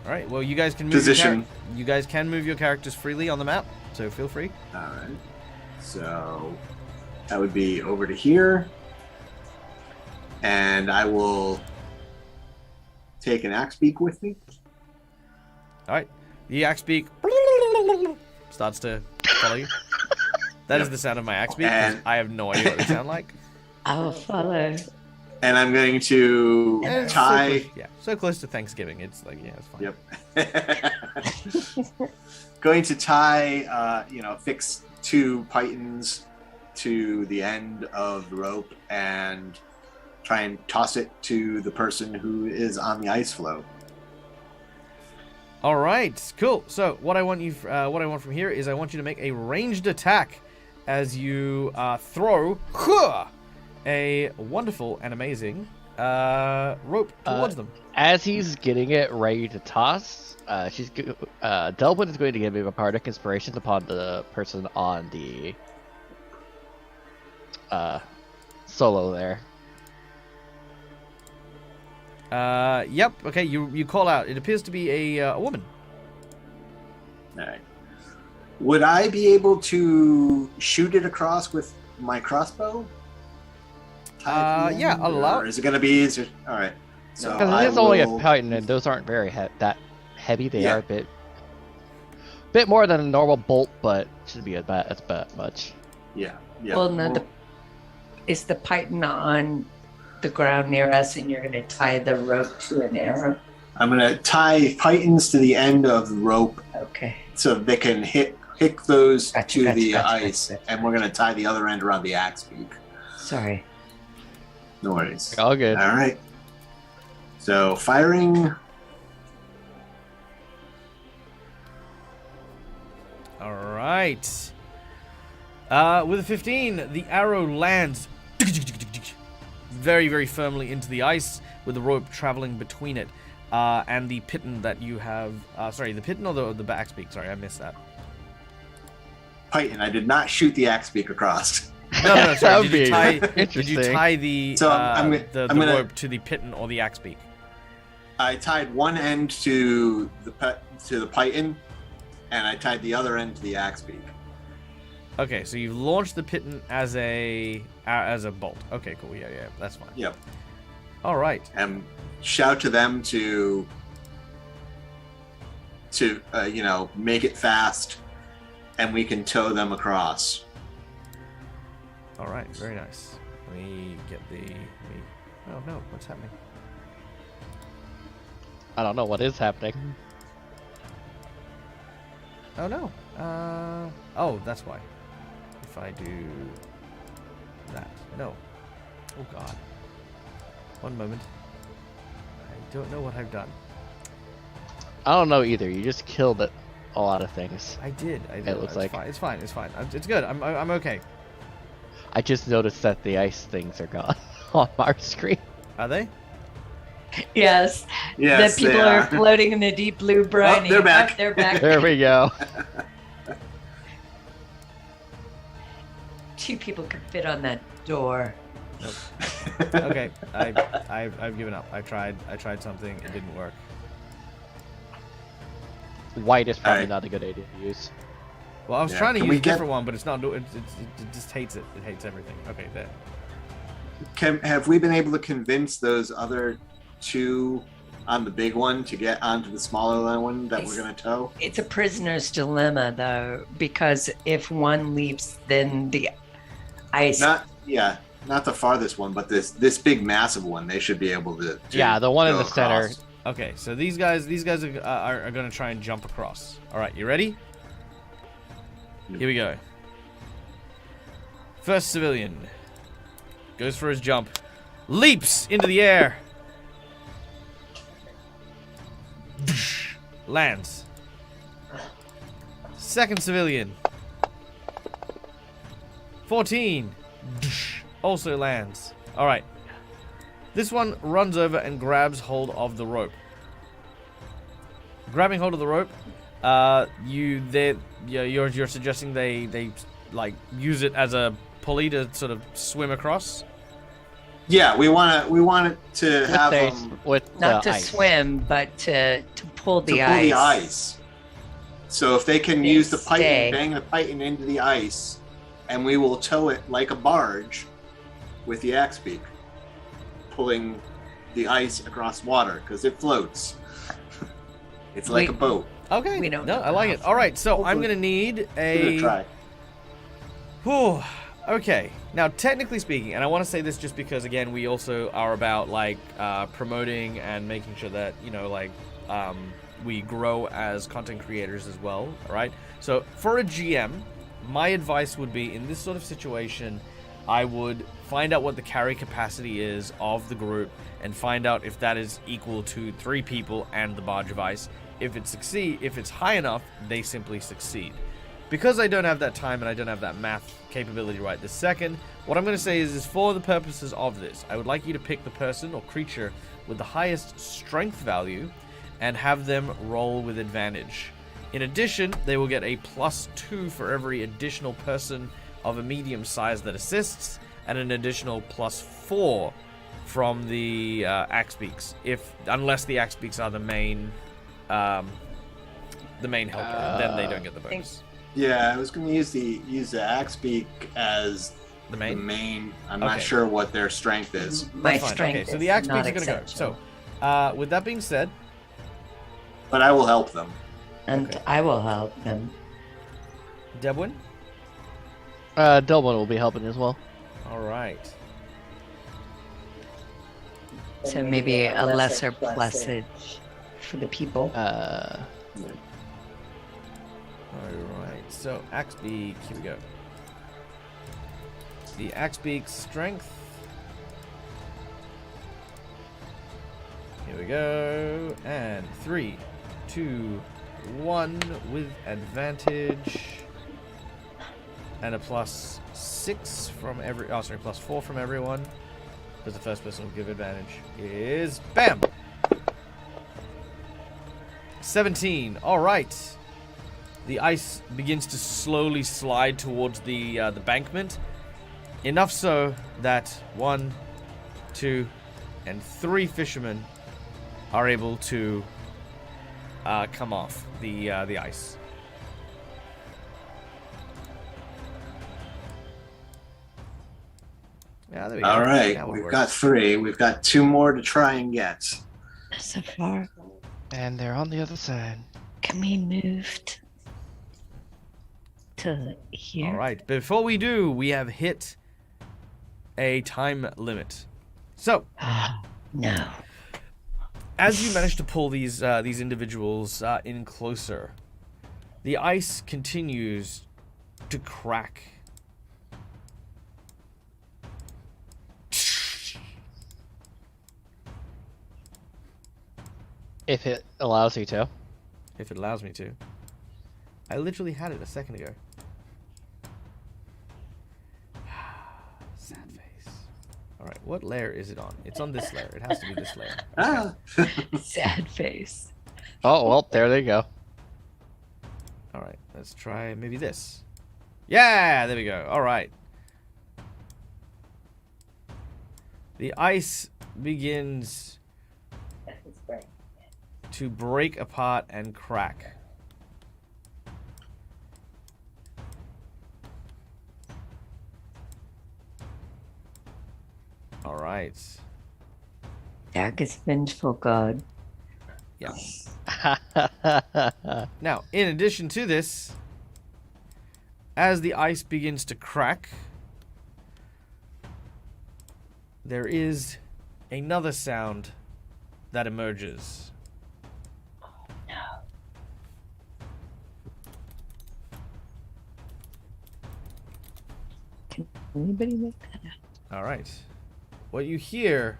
All right. Well, you guys can move position. you guys can move your characters freely on the map, so feel free. All right. So that would be over to here, and I will take an axe beak with me. All right. The axe beak starts to follow you. That is the sound of my axe beak. 'Cause And- I have no idea what they sound like. I'll follow. And I'm going to And it's tie. so close to Thanksgiving. It's like, yeah, it's fine. Yep. Going to tie, fix two pythons to the end of the rope and try and toss it to the person who is on the ice floe. All right, cool. So what I want from here is I want you to make a ranged attack as you throw a wonderful and amazing rope towards them. As he's getting it ready to toss, Delbwin is going to give him a bardic inspiration upon the person on the solo there. Yep. Okay. You call out. It appears to be a woman. All right. Would I be able to shoot it across with my crossbow? Yeah, I'll allow Or it. is it going to be easier? All right. So Because I it is only a will- python, and those aren't very that heavy. They Yeah. are a bit more than a normal bolt, but shouldn't be as bad much. Yeah. Yeah. Well, no, is the python on the ground near us, and you're going to tie the rope to an arrow? I'm going to tie pythons to the end of the rope Okay. so they can hit those Gotcha, to gotcha, the gotcha, ice, gotcha. and we're going to tie the other end around the axe beak. Sorry. No worries. All good. All right. So firing. All right. With a 15, the arrow lands very, very firmly into the ice, with the rope traveling between it and the python that you have. Sorry, the python or the axe beak? Sorry, I missed that. Python. I did not shoot the axe beak across. No, That sorry. would Did you be tie interesting. the So I'm gonna- rope to the python or the axe beak? I tied one end to the python, and I tied the other end to the axe beak. Okay, so you've launched the python as a bolt. Okay, cool. Yeah, that's fine. Yep. All right. And shout to them to make it fast, and we can tow them across. All right, very nice. Let me get oh no, what's happening? I don't know what is happening. Oh no. Oh, that's why. If I do that. No. Oh god. One moment. I don't know what I've done. I don't know either. You just killed it. A lot of things. I did. It looks like- It's fine. It's fine. It's good. I'm okay. I just noticed that the ice things are gone on our screen. Are they? Yes. Yes, the people they are floating in the deep blue briny. they're back. Oh, they're back. There we go. Two people could fit on that door. Okay. I've given up. I tried something. It didn't work. White is probably Alright. not a good idea to use. Well, I was Yeah, trying to can use we a get- different one, but it's not. It just hates it. It hates everything. Okay, there. Have we been able to convince those other two on the big one to get onto the smaller one that we're going to tow? It's a prisoner's dilemma, though, because if one leaps, then the ice. Not the farthest one, but this big massive one. They should be able to Yeah, the one in go the center. across. Okay, so these guys are going to try and jump across. All right, you ready? Here we go. First civilian goes for his jump, leaps into the air, lands. Second civilian, 14, also lands. All right. This one runs over and grabs hold of the rope. Grabbing hold of the rope, you're suggesting they like use it as a pulley to sort of swim across. Yeah, we want it to have With Not to ice. swim, but to pull to the pull ice. the ice. So if they can They use the pipe stay. and bang the pipe into the ice, and we will tow it like a barge with the axe beak, pulling the ice across water because it floats. It's like a boat. Okay. We don't No, know I like how it. All right, so I'm Hopefully. gonna need Give it a a. try. Whew. Okay. Now, technically speaking, and I want to say this just because, again, we also are about like promoting and making sure that we grow as content creators as well. All right. So for a GM, my advice would be in this sort of situation, I would find out what the carry capacity is of the group and find out if that is equal to 3 people and the barge of ice. If it's high enough, they simply succeed. Because I don't have that time and I don't have that math capability right this second, what I'm going to say is for the purposes of this, I would like you to pick the person or creature with the highest strength value and have them roll with advantage. In addition, they will get a +2 for every additional person of a medium size that assists, and an additional +4 from the axe beaks, unless the axe beaks are the main helper, then they don't get the bonus. Yeah, I was going to use the axe beak as The the main. main. I'm not Okay. sure what their strength is. My That's fine. strength Okay, so is the axe not beaks are going to go. exceptional. So, with that being said, But I will help them. And Okay. I will help them. Delbwin. Delbwin will be helping as well. All right. So maybe a lesser placid for the people. All right. So axe beak. Here we go. The axe beak's strength. Here we go. And 3, 2, 1 with advantage. And a +6 from every. Oh, sorry, +4 from everyone. Because the first person will give advantage is BAM! 17. All right. The ice begins to slowly slide towards the bankment. Enough so that 1, 2, and 3 fishermen are able to come off the ice. Yeah, there we go. All right, That one we've works. got 3. We've got 2 more to try and get. So far, And they're on the other side. can we move to here? All right. Before we do, we have hit a time limit. So, No. as you manage to pull these individuals in closer, the ice continues to crack. If it allows you to. If it allows me to. I literally had it a second ago. Sad face. All right, what layer is it on? It's on this layer. It has to be this layer. Ah. Sad face. Oh, well, there they go. All right, let's try maybe this. Yeah, there we go. All right. The ice begins to break apart and crack. All right. Dark is vengeful god. Yeah. Now, in addition to this, as the ice begins to crack, there is another sound that emerges. Can anybody make that up? All right. What you hear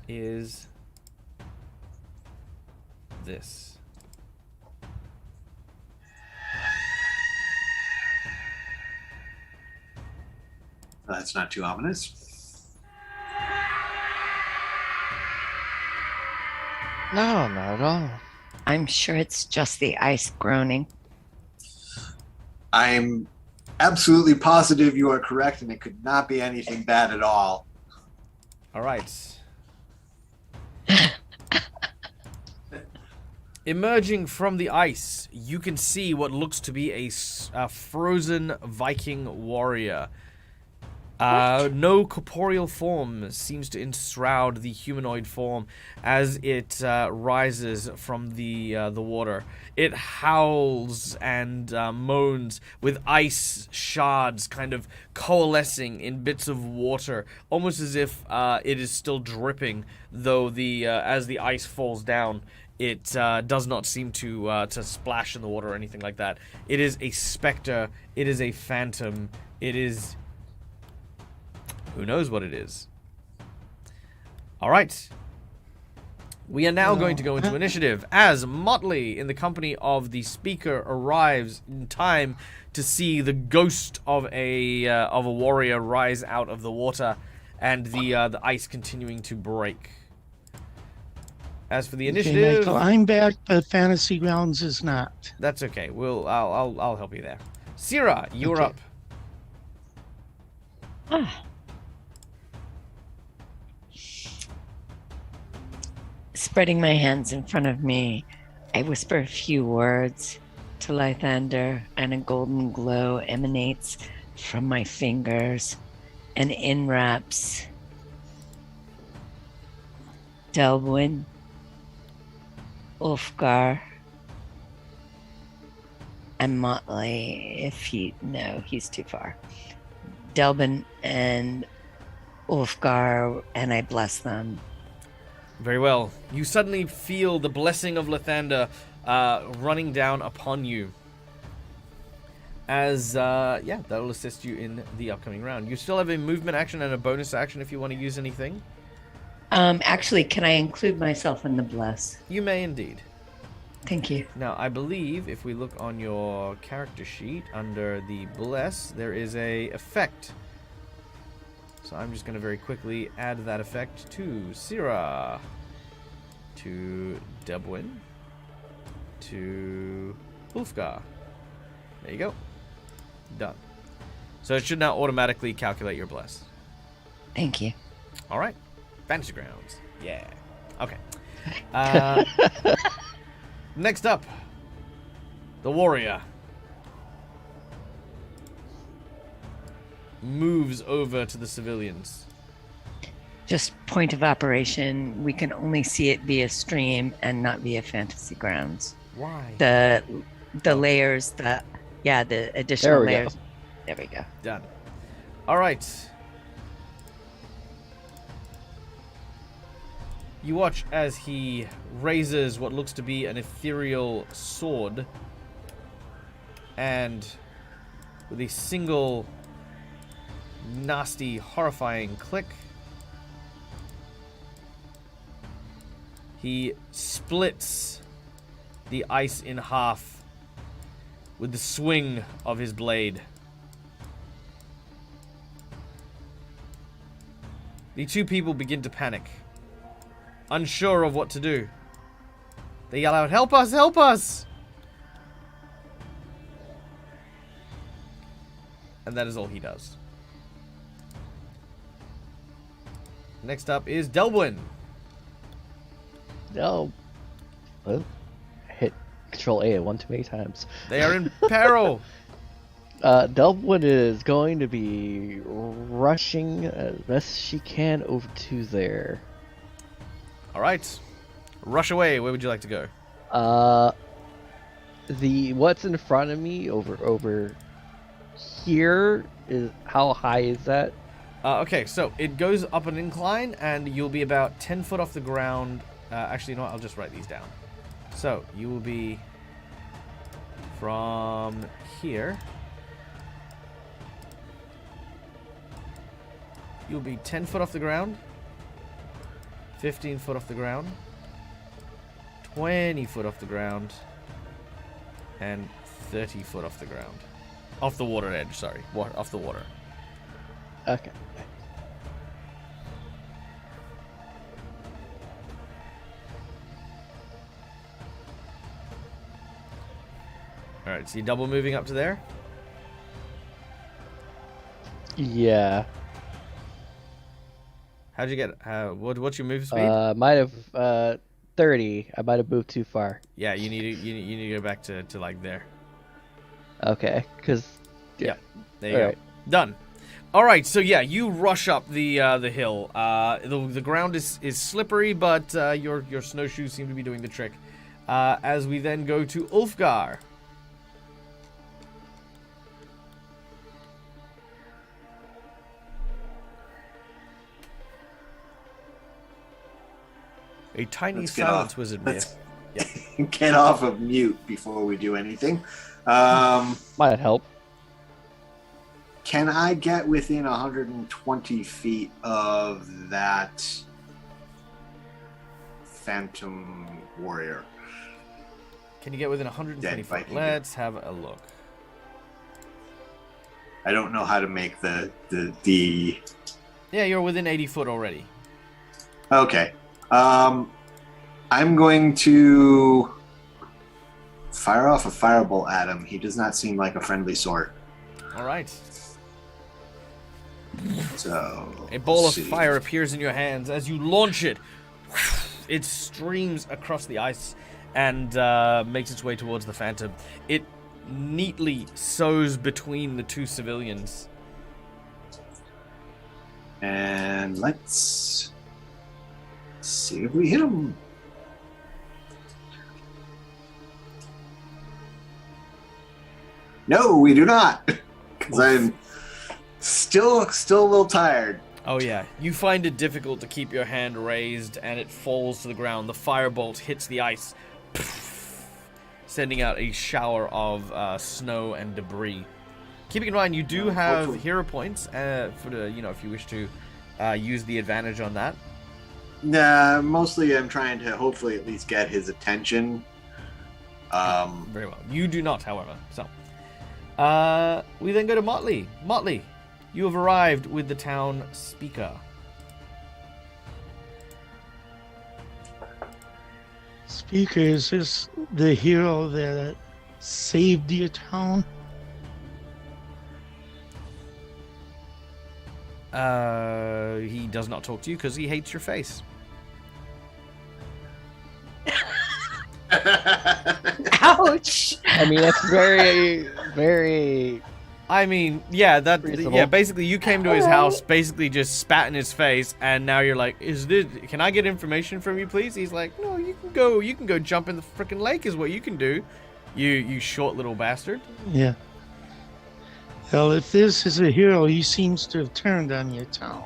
is this. That's not too ominous. No, not at all. I'm sure it's just the ice groaning. I'm absolutely positive you are correct, and it could not be anything bad at all. All right. Emerging from the ice, you can see what looks to be a frozen Viking warrior. No corporeal form seems to enshroud the humanoid form as it rises from the water. It howls and moans with ice shards kind of coalescing in bits of water, almost as if it is still dripping, though as the ice falls down, it does not seem to splash in the water or anything like that. It is a specter. It is a phantom. It is... who knows what it is? All right. We are now going to go into initiative as Motley, in the company of the speaker, arrives in time to see the ghost of a warrior rise out of the water and the ice continuing to break. As for the initiative, Okay, Michael, I'm back, but Fantasy Grounds is not. that's okay. I'll help you there. Syrah, you're Okay. up. Spreading my hands in front of me, I whisper a few words to Lythander, and a golden glow emanates from my fingers and enwraps Delbwin, Ulfgar, and Motley. He's too far. Delbin and Ulfgar, and I bless them. Very well. You suddenly feel the blessing of Lathander running down upon you. As, that will assist you in the upcoming round. You still have a movement action and a bonus action if you want to use anything. Actually, can I include myself in the bless? You may indeed. Thank you. Now, I believe if we look on your character sheet under the bless, there is a effect. So I'm just going to very quickly add that effect to Syrah, to Delbwin, to Ulfgar. There you go. Done. So it should now automatically calculate your bless. Thank you. All right. Fantasy Grounds. Yeah. Okay. Next up, the warrior moves over to the civilians. Just point of operation, we can only see it via stream and not via Fantasy Grounds. Why? The layers, the additional There we go. layers. There we go. Done. All right. You watch as he raises what looks to be an ethereal sword, and with a single nasty, horrifying click, he splits the ice in half with the swing of his blade. The two people begin to panic, unsure of what to do. They yell out, "Help us! Help us!" And that is all he does. Next up is Delbwin. No. Well, hit Control A one too many times. They are in peril. Delbwin is going to be rushing as best she can over to there. All right. Rush away. Where would you like to go? The what's in front of me over here is how high is that? Okay, so it goes up an incline, and you'll be about 10 foot off the ground. Actually, you know what? I'll just write these down. So you will be from here. You'll be 10 foot off the ground, 15 foot off the ground, 20 foot off the ground, and 30 foot off the ground. Off the water edge, sorry. Off the water. Okay. Alright, so you double moving up to there? Yeah. How'd you get, what's your move speed? Might have 30. I might have moved too far. Yeah, you need to go back to like there. Okay, because Yeah, there you go. Alright. Done. All right, so yeah, you rush up the hill. The ground is slippery, but your snowshoes seem to be doing the trick. As we then go to Ulfgar. A tiny Let's get silence off. was Let's admitted. get off of mute before we do anything. might help. Can I get within 120 feet of that phantom warrior? Can you get within 120 Dead feet? Viking. Let's have a look. I don't know how to make the Yeah, you're within 80 foot already. Okay. I'm going to fire off a firebolt at him. He does not seem like a friendly sort. All right. So A ball of let's see. fire appears in your hands as you launch it. It streams across the ice and makes its way towards the Phantom. It neatly sews between the two civilians. And let's see if we hit him. No, we do not. Because I'm still a little tired. Oh yeah, you find it difficult to keep your hand raised, and it falls to the ground. The firebolt hits the ice, sending out a shower of snow and debris. Keeping in mind, you do have hero points for the, if you wish to use the advantage on that. Nah, mostly I'm trying to hopefully at least get his attention. Very well. You do not, however. So, we then go to Motley. Motley, you have arrived with the town speaker. Speaker, is this the hero that saved your town? He does not talk to you because he hates your face. Ouch! I mean, that's very, very. I mean, yeah, Reasonable. basically you came to his house, basically just spat in his face, and now you're like, can I get information from you, please? He's like, no, you can go jump in the freaking lake is what you can do, you short little bastard. Yeah. Well, if this is a hero, he seems to have turned on your town.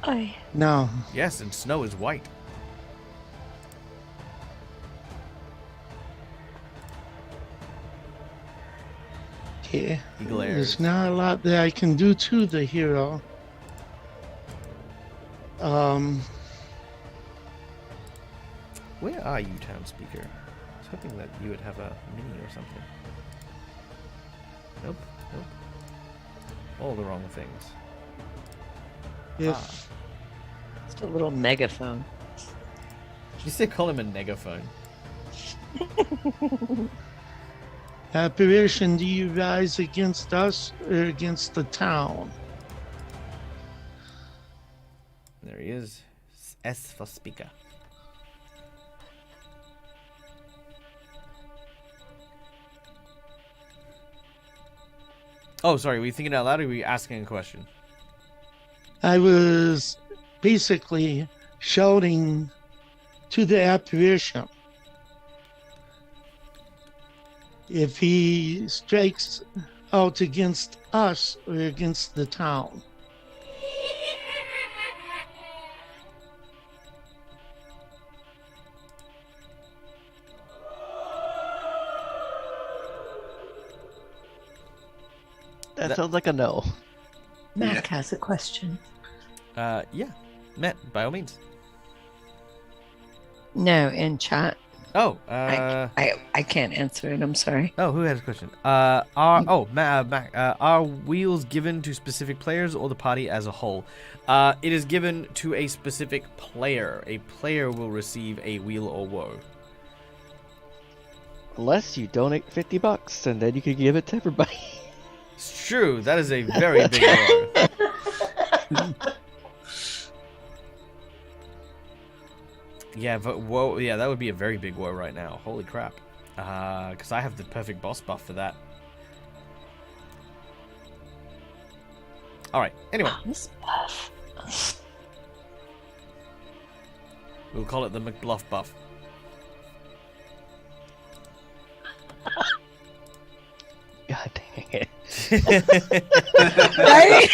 Oy. Now, Yes, and snow is white. yeah, He glares. there's not a lot that I can do to the hero. Where are you, town speaker? I was hoping that you would have a mini or something. Nope. All the wrong things. If Just a little megaphone. You still call him a negaphone. apparition, do you rise against us or against the town? There he is. S for speaker. Oh, sorry. Were you thinking out loud, or were you asking a question? I was basically shouting to the apparition. If he strikes out against us or against the town. That sounds like a no. Mac has a question. Yeah. Matt, by all means. No, in chat. Oh, I can't answer it. I'm sorry. Oh, who has a question? Are wheels given to specific players or the party as a whole? It is given to a specific player. A player will receive a wheel or woe. Unless you donate $50, and then you can give it to everybody. It's true. That is a very big woe. Yeah, but whoa, yeah, that would be a very big woe right now. Holy crap. Because I have the perfect boss buff for that. Alright, anyway. We'll call it the McBluff buff. God dang it. Right?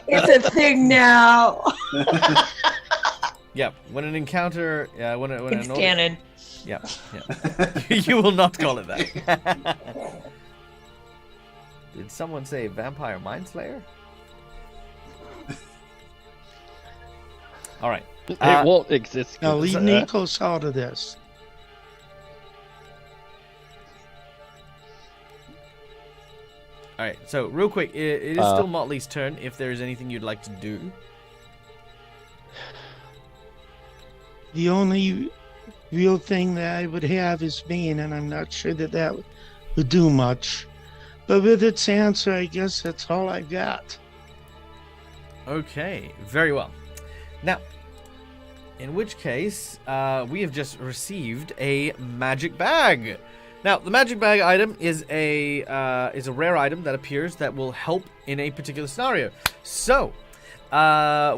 It's a thing now. Yeah, when an encounter, when It's an canon. Yeah. You will not call it that. Did someone say vampire mind slayer? All right. It won't exist. Now leave Nikos out of this. All right. So real quick, it is still Motley's turn. If there is anything you'd like to do. The only real thing that I would have is Bane, and I'm not sure that that would do much. But with its answer, I guess that's all I got. Okay, very well. Now, in which case, we have just received a magic bag. Now, the magic bag item is a rare item that appears that will help in a particular scenario. So,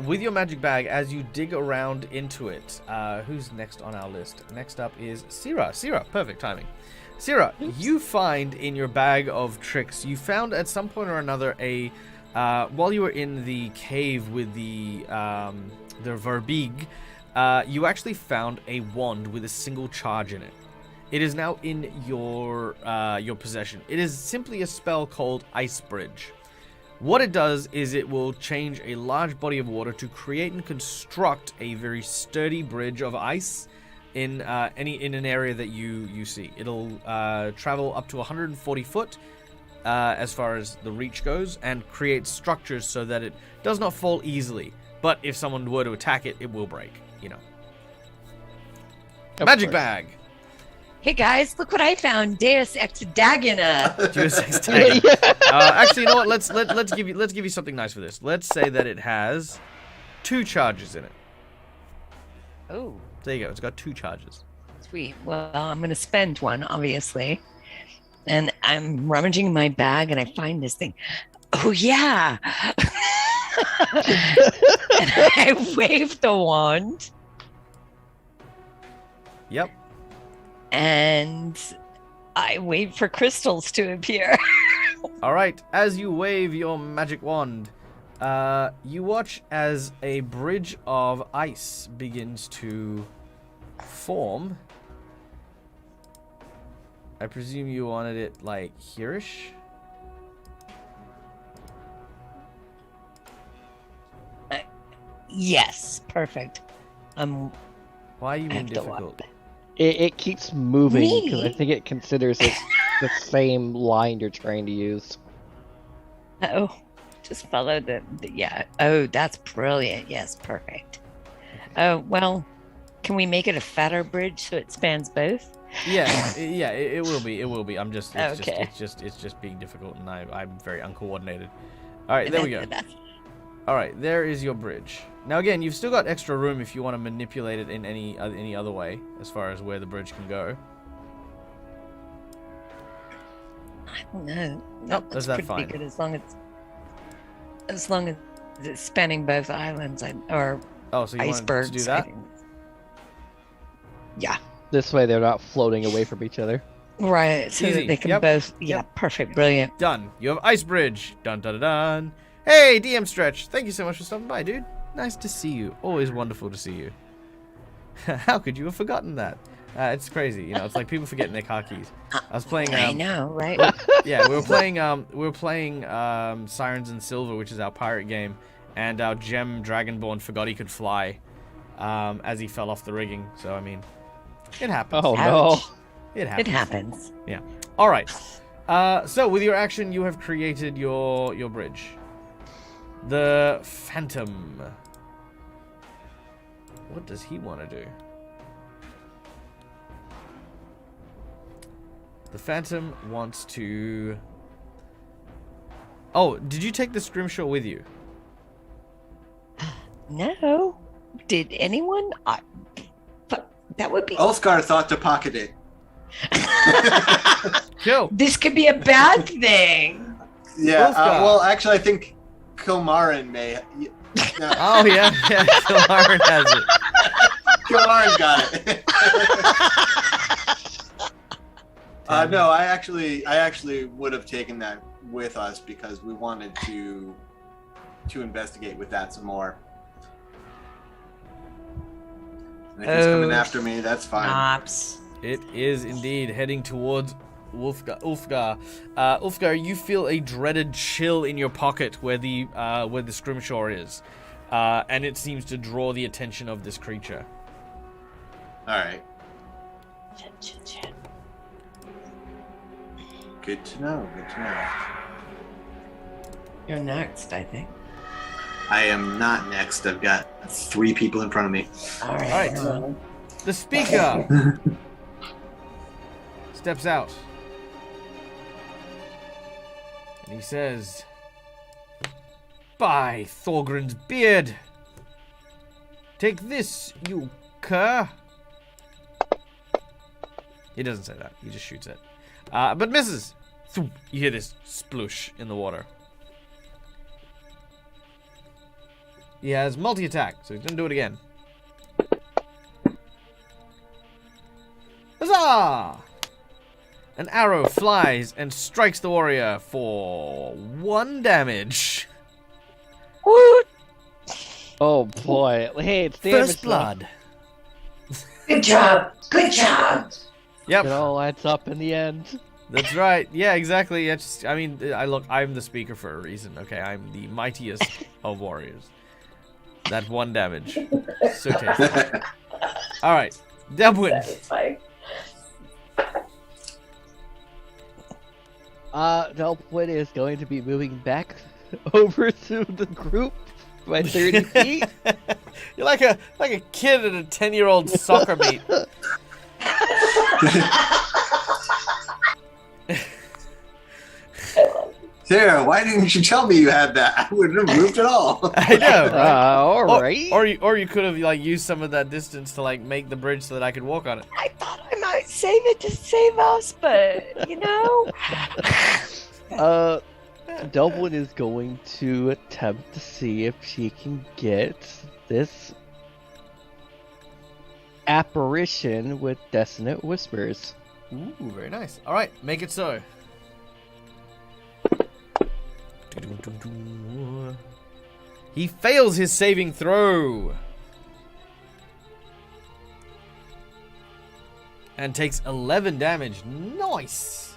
with your magic bag, as you dig around into it, who's next on our list? Next up is Syrah. Syrah, perfect timing. Syrah, you find in your bag of tricks, you found at some point or another while you were in the cave with the Verbeeg, you actually found a wand with a single charge in it. It is now in your possession. It is simply a spell called Icebridge. What it does is it will change a large body of water to create and construct a very sturdy bridge of ice in an area that you see. It'll travel up to 140 foot as far as the reach goes, and create structures so that it does not fall easily. But if someone were to attack it, it will break. You know. Magic bag. Hey guys, look what I found. Deus Ex Dagina. Deus Ex Dagina. Actually, you know what? Let's give you something nice for this. Let's say that it has 2 charges in it. Oh. There you go. It's got 2 charges. Sweet. Well, I'm going to spend one, obviously. And I'm rummaging in my bag and I find this thing. Oh, yeah. And I wave the wand. Yep. And I wait for crystals to appear. All right. As you wave your magic wand, you watch as a bridge of ice begins to form. I presume you wanted it like here-ish? Yes, perfect. Why are you I being have to difficult? It keeps moving Me? because I think it considers it the same line you're trying to use. Oh, just follow the yeah. Oh, that's brilliant. Yes, perfect. Oh, well, can we make it a fatter bridge so it spans both? Yeah, it will be. It will be. Okay. It's just being difficult, and I'm very uncoordinated. All right, there we go. All right, there is your bridge. Now again, you've still got extra room if you want to manipulate it in any other way, as far as where the bridge can go. No, Nope, that's that pretty fine? good as long as it's spanning both islands or Oh, so you icebergs. wanted to do I that? think. Yeah, This way they're not floating away from each other. right. So Easy. that they can Yep. both. Yeah, Yep. perfect, brilliant. Done. You have Icebridge. Dun dun dun dun. Hey, DM Stretch. Thank you so much for stopping by, dude. Nice to see you. Always wonderful to see you. How could you have forgotten that? It's crazy. You know, it's like people forgetting their car keys. I was playing. I know, right? Yeah, we were playing Sirens and Silver, which is our pirate game, and our gem dragonborn forgot he could fly as he fell off the rigging. So I mean, it happens. Oh Ouch. no. It happens. It happens. Yeah. All right. So with your action, you have created your bridge. The Phantom. What does he want to do? The Phantom wants to... Oh, did you take the Scrimshaw with you? No. Did anyone? That would be. Ulfgar thought to pocket it. Cool. This could be a bad thing. Yeah, Ulfgar. well, actually, I think Kilmarin may. No, Oh, yeah. Yeah, Kilmarin has it. Kilmarin got it. No, I actually would have taken that with us because we wanted to investigate with that some more. And if he's coming after me, that's fine. Ops. It is indeed heading towards Ulfgar. Ulfgar, you feel a dreaded chill in your pocket where the Scrimshaw is, and it seems to draw the attention of this creature. All right. Shit. Good to know. Good to know. You're next, I think. I am not next. I've got 3 people in front of me. All right. All right. The speaker steps out. And he says, "By Thorgrin's beard, take this, you cur." He doesn't say that. He just shoots it. But misses. Thump. You hear this sploosh in the water. He has multi-attack, so he's going to do it again. Huzzah! An arrow flies and strikes the warrior for 1 damage. Woo! Oh boy. Hey, it's damage. First blood. Good job. Good job. Yep, It all adds up in the end. that's right. Yeah, exactly. I'm the speaker for a reason. Okay, I'm the mightiest of warriors. That 1 damage. So tasty. All right, Delbwin. Delbwin is going to be moving back over to the group by 30 feet. You're like a kid at a 10-year-old soccer meet. Sarah, why didn't you tell me you had that? I wouldn't have moved at all. I know. Right? Alright. Or you could have used some of that distance to make the bridge so that I could walk on it. I thought I might save it to save us, but you know. Delbwin is going to attempt to see if she can get this apparition with dissonant whispers. Ooh, very nice. All right, make it so. He fails his saving throw. And takes 11 damage. Nice!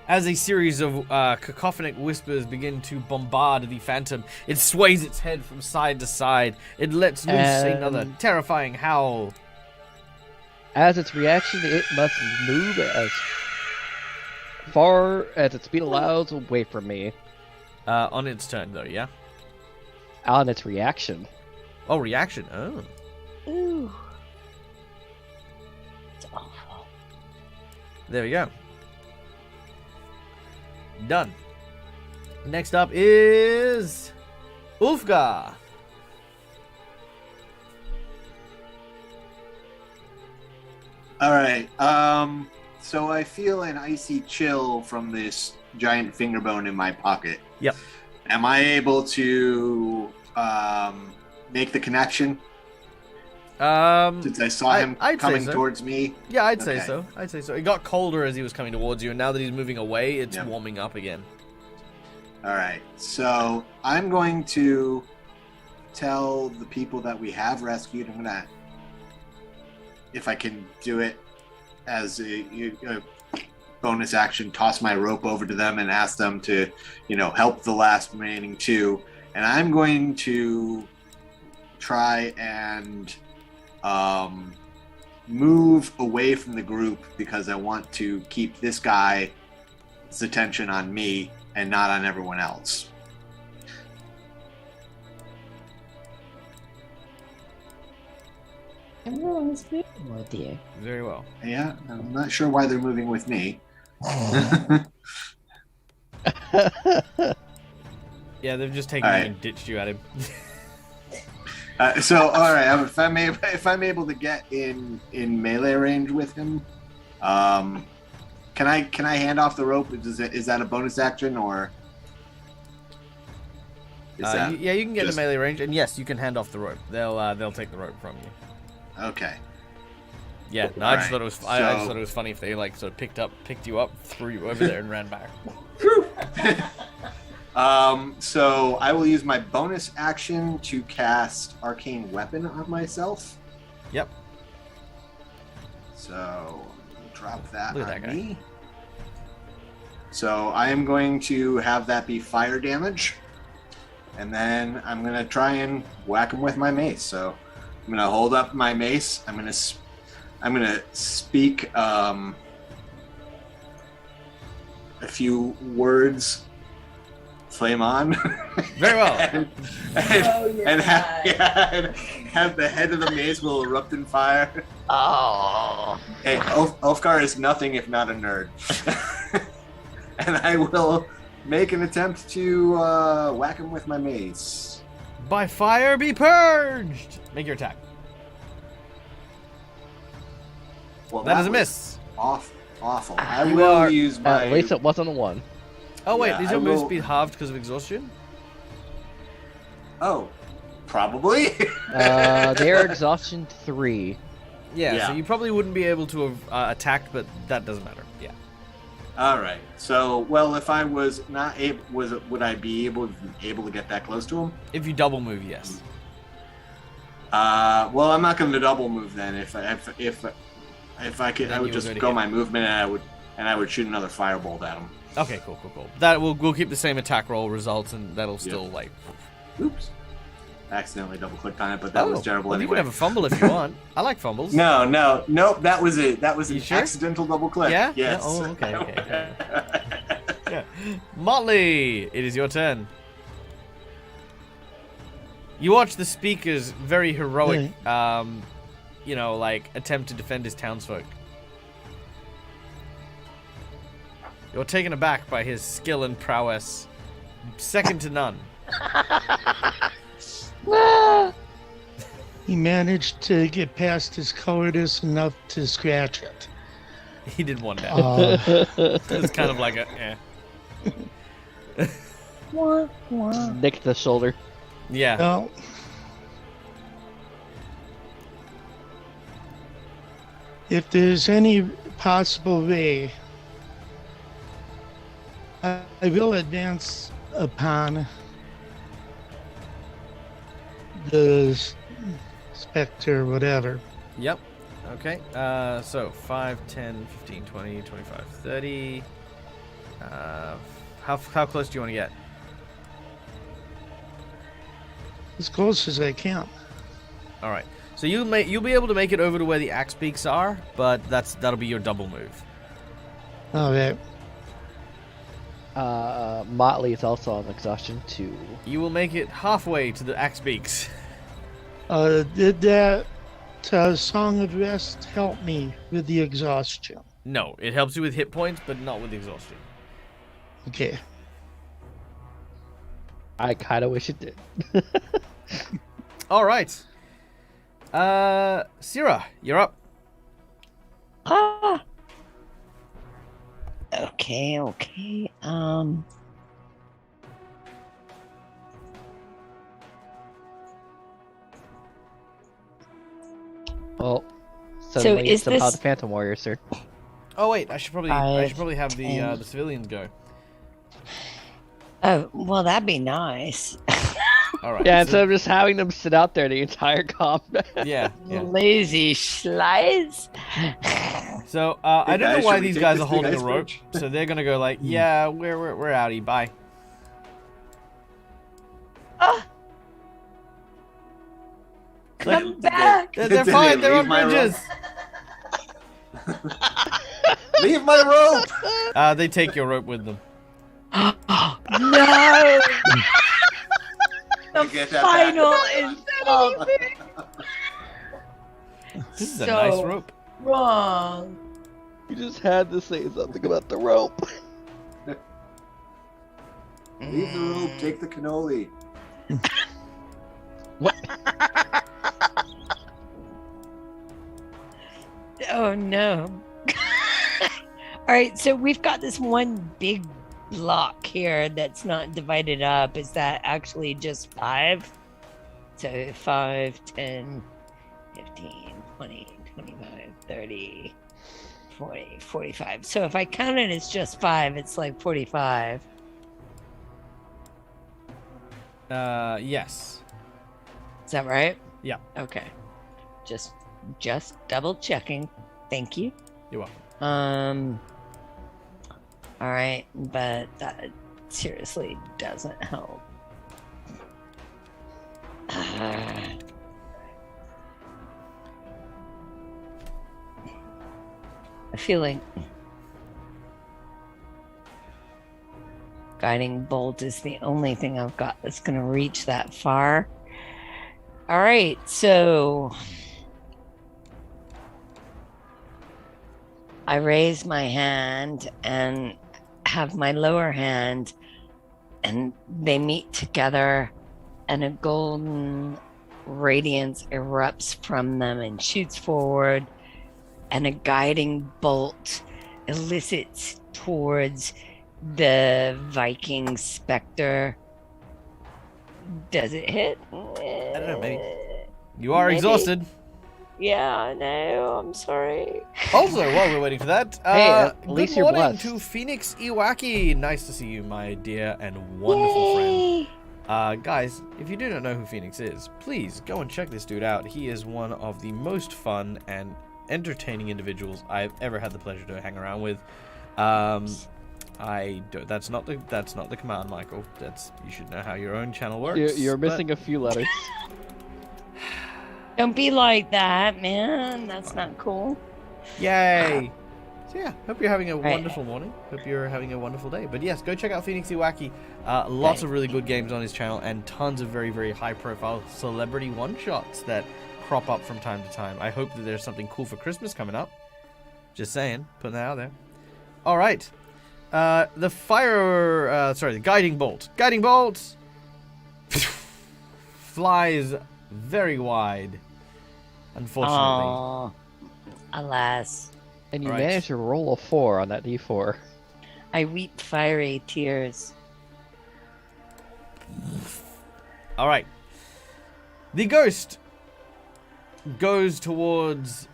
As a series of cacophonic whispers begin to bombard the phantom, it sways its head from side to side. It lets loose another terrifying howl. As its reaction, it must move as far as its speed allows away from me. On its turn, though, yeah? On its reaction. Oh, reaction. Oh. Ooh. It's awful. There we go. Done. Next up is Ulfgar. All right. So I feel an icy chill from this giant finger bone in my pocket. Yep. Am I able to make the connection? Since I saw him I'd say coming so. towards me. Yeah, I'd say Okay. so. I'd say so. It got colder as he was coming towards you, and now that he's moving away, it's Yep. warming up again. All right. So I'm going to tell the people that we have rescued. I'm gonna, if I can do it as a bonus action, toss my rope over to them and ask them to, help the last remaining two. And I'm going to try and move away from the group because I want to keep this guy's attention on me and not on everyone else. Everyone's moving with you. Very well. Yeah, I'm not sure why they're moving with me. Yeah, they've just taken All you right. and ditched you at him. All right. If I'm able to get in melee range with him, can I hand off the rope? Is that a bonus action or? Is that Yeah, you can get just- in melee range, and yes, you can hand off the rope. They'll take the rope from you. okay? Yeah, no, I just Alright, thought it was. I just so- thought it was funny if they sort of picked you up, threw you over there, and ran back. So I will use my bonus action to cast Arcane Weapon on myself. Yep. So drop that Look at on that guy. me. So I am going to have that be fire damage, and then I'm gonna try and whack him with my mace. So I'm gonna hold up my mace. I'm gonna speak a few words. Flame on. Very well. and have the head of the mace will erupt in fire. Oh. Hey, Ulfgar is nothing if not a nerd. And I will make an attempt to whack him with my mace. By fire be purged! Make your attack. Well, That is a was miss. Awful. I You will are- use my. At least it wasn't a 1. Oh wait, Yeah, is I your move will- speed halved because of exhaustion? Oh, probably. Their exhaustion 3. Yeah, Yeah. so you probably wouldn't be able to attack, but that doesn't matter. Yeah. All right. So, well, if I was not able, would I be able to get that close to him? If you double move, yes. Well, I'm not going to double move then. If I could, Then I would you would just go to go hit. my movement and I would shoot another firebolt at him. Okay, cool. That we'll keep the same attack roll results, and that'll still like. Oops. I accidentally double clicked on it, but that was terrible well, anyway. You can have a fumble if you want. I like fumbles. Nope. That was it. That was You an sure? accidental double click. Yeah? Yes. Yeah? Oh, okay. Yeah. Motley, it is your turn. You watch the speaker's very heroic, attempt to defend his townsfolk. You're taken aback by his skill and prowess, second to none. He managed to get past his cowardice enough to scratch it. He did one down. Uh, It's kind of like a, Nicked the shoulder. yeah. well, if there's any possible way, I will advance upon the specter, whatever. Yep. Okay. So 5, 10, 15, 20, 25, 30. How close do you want to get? As close as I can. All right. So you'll be able to make it over to where the axe beaks are, but that'll be your double move. All right. Motley is also on exhaustion 2. You will make it halfway to the axe beaks. Did that Song of Rest help me with the exhaustion? No, it helps you with hit points, but not with exhaustion. Okay. I kind of wish it did. All right. Syrah, you're up. Okay. Well, suddenly is it's about this- the Phantom Warrior, sir. Oh wait, I should probably have the 10. civilians go. Oh, well, that'd be nice. All right. Yeah, so- instead of just having them sit out there the entire combat. yeah. Lazy schlies. So I don't know guys, why should we these take guys this are holding big a rope, Icebridge? so they're gonna go like, yeah, we're outie, bye. Ah, come back. They're Did they fine. They're on leave my rope? bridges. Leave my rope! They take your rope with them. No. The Get that final back. insult. This is a nice So rope. wrong. You just had to say something about the rope. Leave the rope, take the cannoli. Oh no. All right, so we've got this one big block here that's not divided up. Is that actually just 5? So 5, 10, 15, 20, 25, 30, 40, 45. So if I count it as just 5, it's like 45. Yes. Is that right? Yeah. Okay. Just double checking. Thank you. You're welcome. All right, but that seriously doesn't help. I feel like guiding bolt is the only thing I've got that's going to reach that far. All right, so I raise my hand and have my lower hand, and they meet together, and a golden radiance erupts from them and shoots forward, and a guiding bolt elicits towards the Viking specter. Does it hit? I don't know, maybe. You are exhausted. Yeah, I know. I'm sorry. Also, while we're waiting for that, Hey, at least good you're morning blessed. to Phoenix Iwaki. Nice to see you, my dear and wonderful friend. Yay! Guys, if you do not know who Phoenix is, please go and check this dude out. He is one of the most fun and entertaining individuals I've ever had the pleasure to hang around with. That's not the command, Michael. You should know how your own channel works. You're but- missing a few letters. Don't be like that, man. That's not cool. Yay! So yeah, hope you're having a Right. wonderful morning. Hope you're having a wonderful day. But yes, go check out Phoenix Iwaki. Lots of really good games on his channel and tons of very, very high-profile celebrity one-shots that crop up from time to time. I hope that there's something cool for Christmas coming up. Just saying, putting that out there. All right. The guiding bolt. Guiding bolt flies very wide, unfortunately. Oh, alas. And you Right. managed to roll a 4 on that d4. I weep fiery tears. All right. The ghost goes towards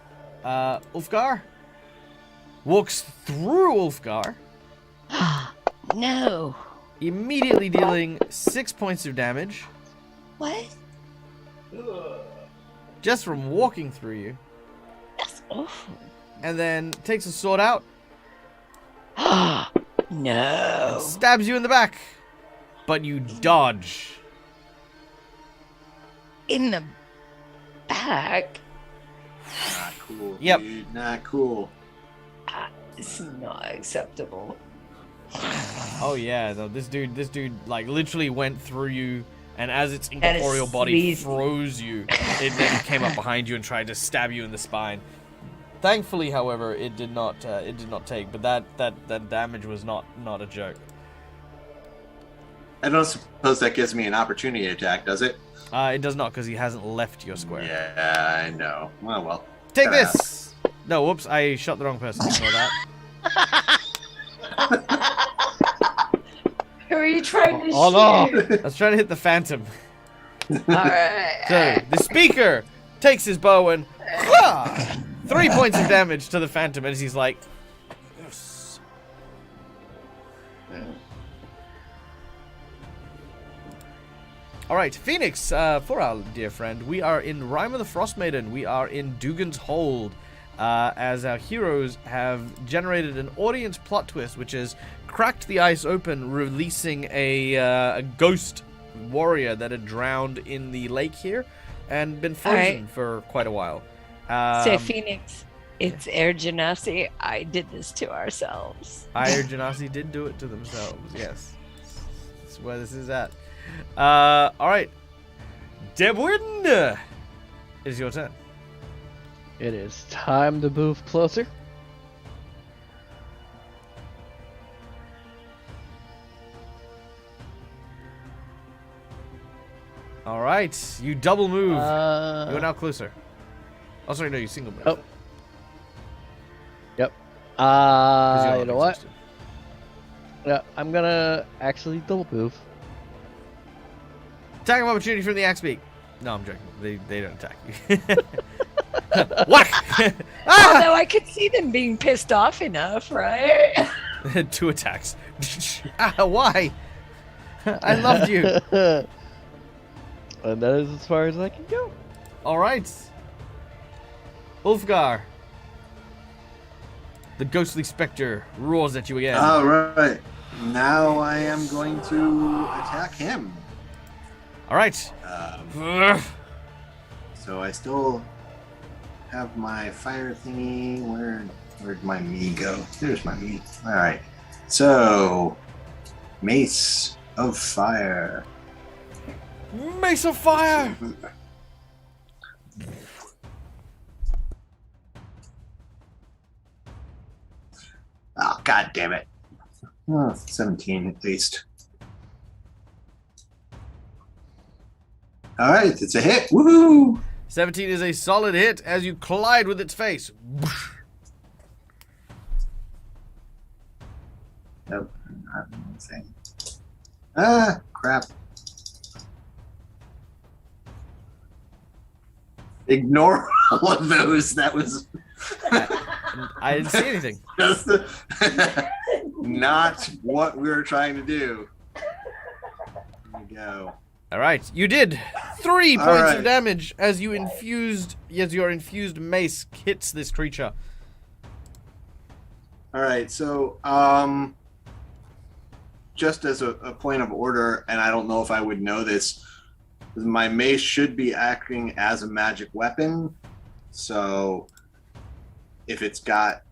Ulfgar, walks through Ulfgar, No. immediately dealing 6 points of damage What? just from walking through you, That's awful. and then takes a sword out, No. stabs you in the back, but you dodge. In the back? Not cool. Yep. Dude, not cool. It's not acceptable. Oh yeah, no, this dude like literally went through you, and as its That is incorporeal body sleazy. froze you, it then came up behind you and tried to stab you in the spine. Thankfully, however, it did not take. But that damage was not a joke. I don't suppose that gives me an opportunity attack, does it? It does not, because he hasn't left your square. Yeah, I know. Well. Take Ta-da. this. No, whoops, I shot the wrong person. Ignore that. Who are you trying to Oh, no. shoot? I was trying to hit the phantom. All right. So the speaker takes his bow and 3 points of damage to the phantom as he's like, yes. All right, Phoenix, for our dear friend, we are in Rime of the Frostmaiden. We are in Dugan's Hold, as our heroes have generated an audience plot twist, which has cracked the ice open, releasing a ghost warrior that had drowned in the lake here and been frozen for quite a while. So Phoenix, it's Air Genasi. I did this to ourselves. Air Genasi did do it to themselves, yes. That's where this is at. Alright. Delbwin, it is your turn. It is time to move closer. Alright, you double move. You are Uh, now closer. Oh, sorry, no, you single move. Oh. Yep. 'Cause you're You not know what? exhausted. Yeah, I'm gonna actually double move. Attack of opportunity from the axe beak. No, I'm joking. They don't attack you. Whack! Ah! Although I could see them being pissed off enough, right? 2 attacks. Ah, why? I loved you. And that is as far as I can go. Alright. Ulfgar. The ghostly specter roars at you again. All right. Now I am going to attack him. Alright. So I still have my fire thingy. Where'd my me go? There's my me. All right. So, Mace of Fire. Mace of fire! Oh, god damn it. Oh, 17 at least. All right, it's a hit. Woohoo! 17 is a solid hit as you collide with its face. Nope, not anything. Ah, crap. Ignore all of those. That was I didn't see anything. just not what we were trying to do. There we go. Alright, you did 3 All points right. of damage as your infused mace hits this creature. All right, so just as a point of order, and I don't know if I would know this, my mace should be acting as a magic weapon. So if it's got,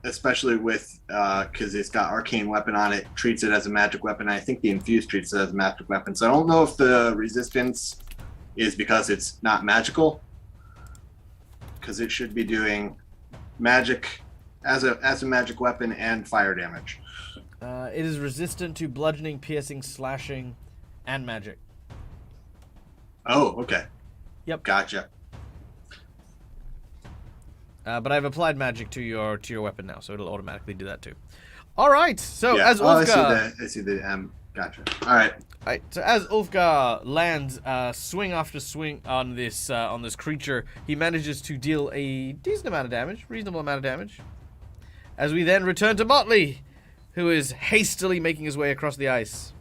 especially with, because it's got arcane weapon on it, treats it as a magic weapon. I think the infused treats it as a magic weapon. So I don't know if the resistance is because it's not magical, because it should be doing magic as a magic weapon and fire damage. It is resistant to bludgeoning, piercing, slashing, and magic. Oh, okay. Yep. Gotcha. But I've applied magic to your weapon now, so it'll automatically do that too. All right. So Yeah. as Oh, I Ulfgar, see the gotcha. All right. right, so as Ulfgar lands swing after swing on this creature, he manages to deal a decent amount of damage, reasonable amount of damage. As we then return to Motley, who is hastily making his way across the ice.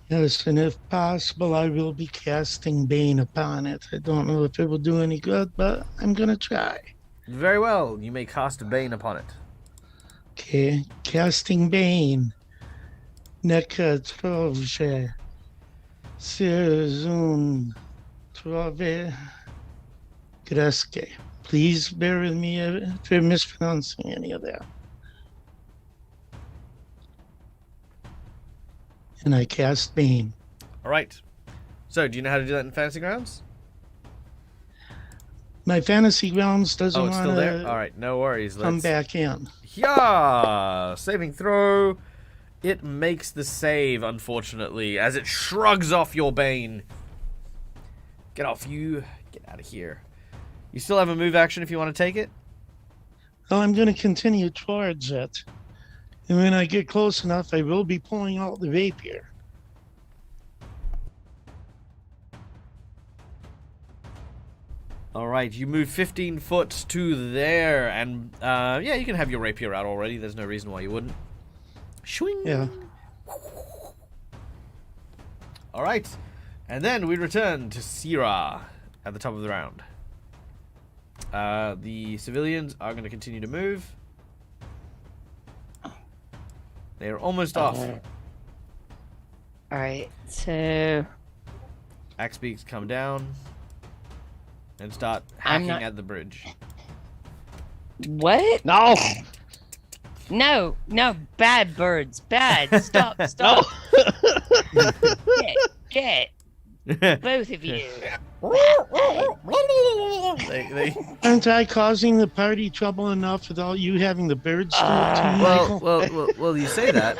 Yes, and if possible, I will be casting Bane upon it. I don't know if it will do any good, but I'm going to try. Very well. You may cast Bane upon it. Okay, casting Bane. Neka trove. Serzun trove. Greske. Please bear with me if I'm mispronouncing any of that. And I cast Bane. All right. So, do you know how to do that in Fantasy Grounds? My Fantasy Grounds doesn't Oh, it's want still there? to All right, no worries. come Let's... back in. Yeah! Saving throw. It makes the save, unfortunately, as it shrugs off your Bane. Get off you. Get out of here. You still have a move action if you want to take it? Well, I'm going to continue towards it. And when I get close enough, I will be pulling out the rapier. All right, you move 15 foot to there, and yeah, you can have your rapier out already. There's no reason why you wouldn't. Shwing. Yeah. All right, and then we return to Syrah at the top of the round. The civilians are going to continue to move. They are almost off. All right, so Axe beaks come down and start I'm hacking not- at the bridge. what? No! No, bad birds, bad. Stop. Get, both of you. They Aren't I causing the party trouble enough without you having the birds do it to me, Michael? well, you say that.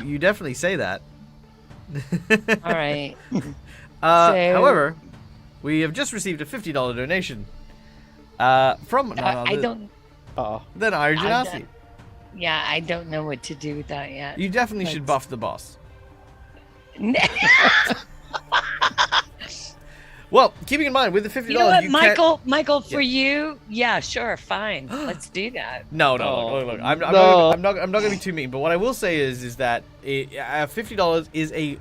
You definitely say that. All right. However, we have just received a $50 donation from none I other don't. than Iron I Genasi. don't- Yeah, I don't know what to do with that yet. You definitely should buff the boss. Well, keeping in mind with the $50, You know what, can't... Michael, for you, yeah, sure, fine. Let's do that. No, Oh, look. I'm no. not going to be too mean. But what I will say is that $50 is a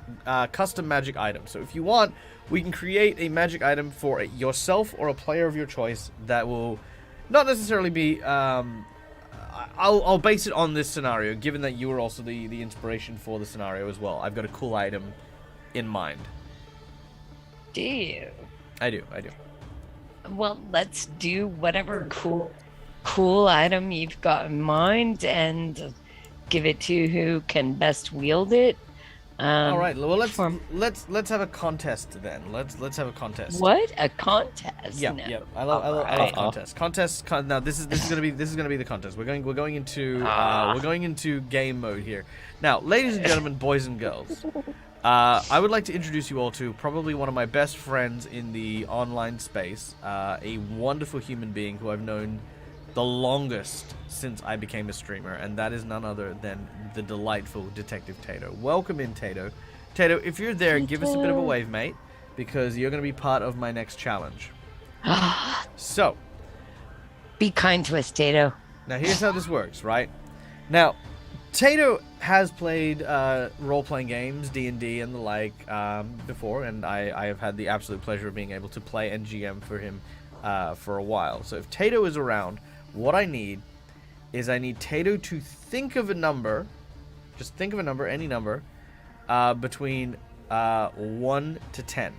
custom magic item. So if you want, we can create a magic item for yourself or a player of your choice that will not necessarily be. I'll base it on this scenario, given that you were also the inspiration for the scenario as well. I've got a cool item in mind. Do you? I do. Well, let's do whatever cool item you've got in mind and give it to who can best wield it. All right. Well, from- let's have a contest then. Let's have a contest. What? A contest? Yeah, No. yeah. I love Alright. contests. Now this is gonna be the contest. We're going into game mode here. Now, ladies and gentlemen, boys and girls, I would like to introduce you all to probably one of my best friends in the online space, a wonderful human being who I've known the longest since I became a streamer, and that is none other than the delightful Detective Tato. Welcome in, Tato. Tato, if you're there, give us a bit of a wave, mate, because you're going to be part of my next challenge. So, Be kind to us, Tato. now here's how this works, right? Now, Tato has played role-playing games, D&D and the like, before, and I have had the absolute pleasure of being able to play NGM for him for a while. So if Tato is around, what I need is Tato to think of a number, just think of a number, any number, between 1 to 10.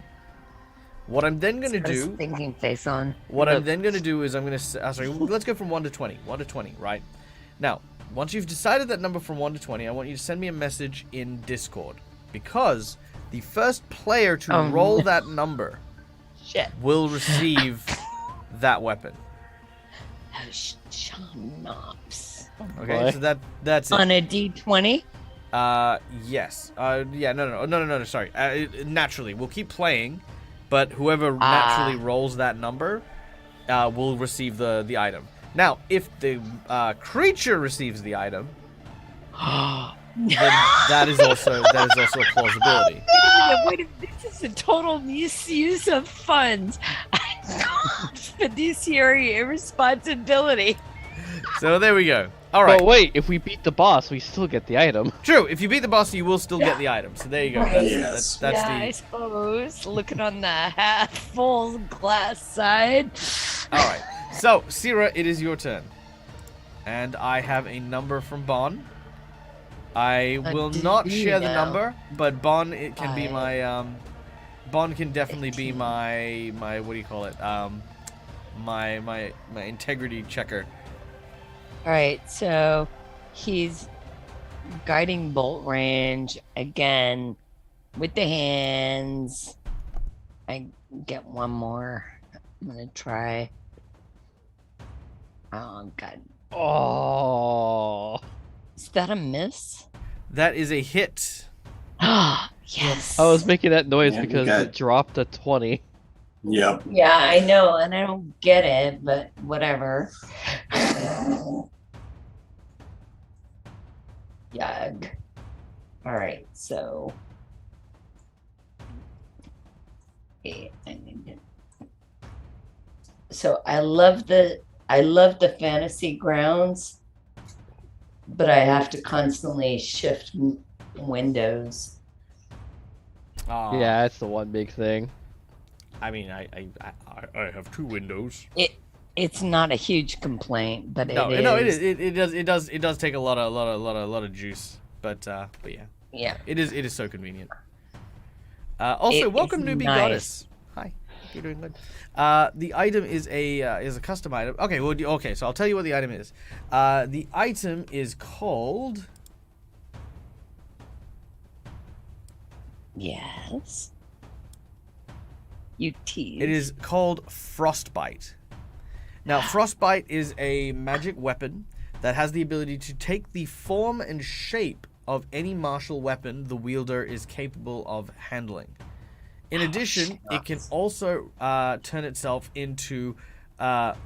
What I'm then going to do... Thinking face on. What I'm then going to do is I'm going to... sorry, let's go from 1 to 20. 1 to 20, right? Now, once you've decided that number from 1 to 20, I want you to send me a message in Discord. Because the first player to roll that number Shit. will receive that weapon. Oh, schnapps. Okay, What? so that's it. On a D20? Yes. Yeah, no, sorry. Naturally, we'll keep playing, but whoever naturally rolls that number will receive the item. Now, if the creature receives the item, then that is also a plausibility. Wait a minute, this is a total misuse of funds. Fiduciary irresponsibility. So there we go. All right. But wait, if we beat the boss, we still get the item. True. If you beat the boss, you will still get the item. So there you go. Yes. That's yeah, I suppose. Looking on the half full glass side. all right. So Syrah, it is your turn, and I have a number from Bon. I will not share the number, but Bon, it can be my Bon can definitely be my what do you call it? My integrity checker. All right, so he's guiding bolt range again with the hands. I get one more. I'm gonna try. Oh God, Oh. is that a miss? That is a hit. Ah, yes. I was making that noise Yeah, you because got- it dropped a 20. Yep. Yeah, I know, and I don't get it, but whatever. Yag. All right, so. Okay, so I love the fantasy grounds, but I have to constantly shift windows. Yeah, that's the one big thing. I mean, I have 2 windows. It's not a huge complaint, but No, it does take a lot of juice, but yeah. Yeah. It is so convenient. Also, It welcome is newbie nice. goddess. Hi, you're doing good. The item is a custom item. Okay, well, so I'll tell you what the item is. The item is called. Yes. You tease. It is called Frostbite. Now, Frostbite is a magic weapon that has the ability to take the form and shape of any martial weapon the wielder is capable of handling. In addition, it can also turn itself into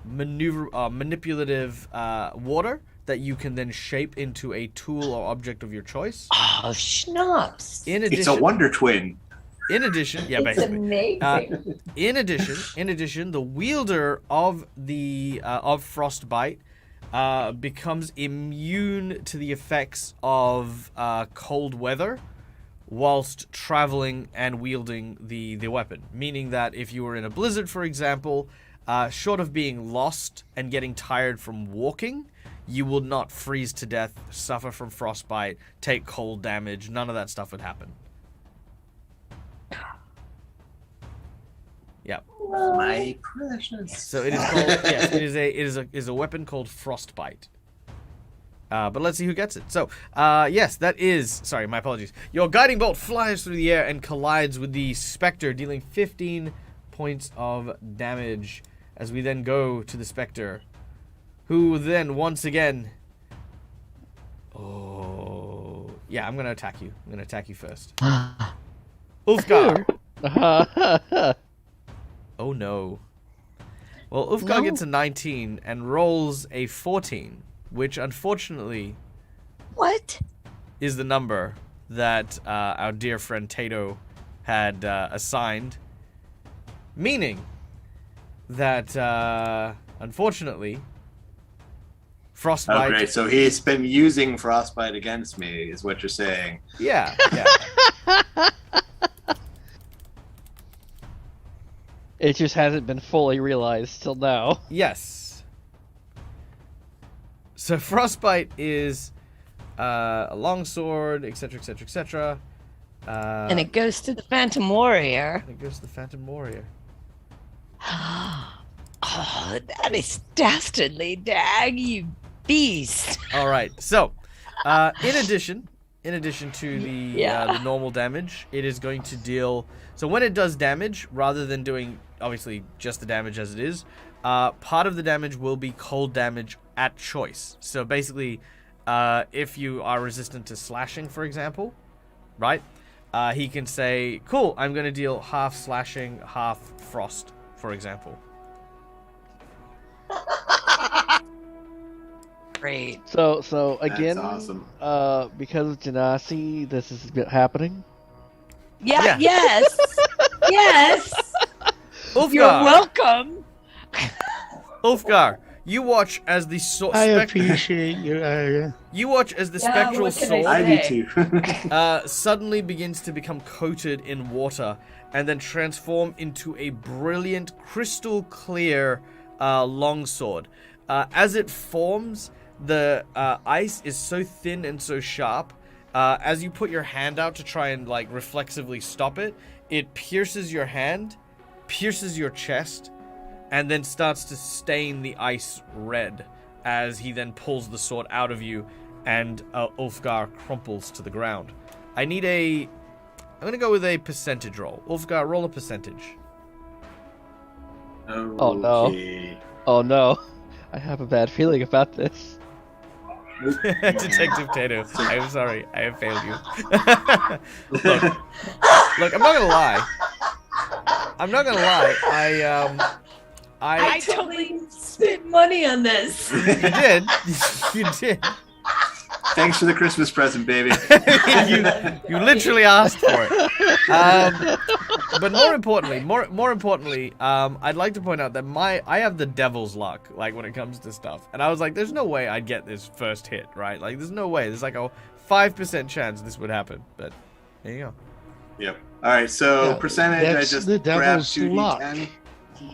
manipulative water that you can then shape into a tool or object of your choice. Oh, schnapps. In addition, It's a Wonder Twin. In addition, yeah, It's basically. amazing. In addition, the wielder of the of Frostbite becomes immune to the effects of cold weather whilst traveling and wielding the weapon. Meaning that if you were in a blizzard, for example, short of being lost and getting tired from walking, you will not freeze to death, suffer from frostbite, take cold damage. None of that stuff would happen. Yeah. My precious. So it is called. Yes, it is a weapon called Frostbite. But let's see who gets it. So, yes, that is. Sorry, my apologies. Your guiding bolt flies through the air and collides with the Spectre, dealing 15 points of damage. As we then go to the Spectre, who then once again. Oh, yeah, I'm gonna attack you. I'm gonna attack you first. Ulfgar. Oh no. Well, Ulfgar gets a 19 and rolls a 14, which unfortunately What? is the number that our dear friend Tato had assigned. Meaning that, unfortunately, Frostbite... Oh, great. So he's been using Frostbite against me, is what you're saying. Yeah. It just hasn't been fully realized till now. Yes. So Frostbite is a longsword, etc., etc., etc. And it goes to the Phantom Warrior. It goes to the Phantom Warrior. Oh, that is dastardly, Dag, you beast. All right. So, in addition to the normal damage, it is going to deal. So when it does damage, rather than doing obviously just the damage as it is, part of the damage will be cold damage at choice. So basically, if you are resistant to slashing, for example, right? He can say, "Cool, I'm going to deal half slashing, half frost," for example. Great. So again, That's awesome. because of Genasi, this is happening. Yeah. Yes. Yes. Ulfgar, You're welcome. Ulfgar, you watch as the I appreciate your You watch as the Yeah, spectral what can I sword I do too. suddenly begins to become coated in water and then transform into a brilliant, crystal clear longsword. As it forms, the ice is so thin and so sharp. As you put your hand out to try and like reflexively stop it, it pierces your hand, pierces your chest, and then starts to stain the ice red as he then pulls the sword out of you, and Ulfgar crumples to the ground. I'm gonna go with a percentage roll. Ulfgar, roll a percentage. Oh, no. Okay. Oh no, I have a bad feeling about this. Detective Tato, I'm sorry, I have failed you. Look, I'm not gonna lie. I totally spent money on this. You did. You did. Thanks for the Christmas present, baby. you literally asked for it. But more importantly, I'd like to point out that I have the devil's luck, like when it comes to stuff. And I was like, there's no way I'd get this first hit, right? Like, there's no way. There's like a 5% chance this would happen. But there you go. Yep. All right. So Yeah, percentage, I that's just the grabbed devil's 2d10. luck.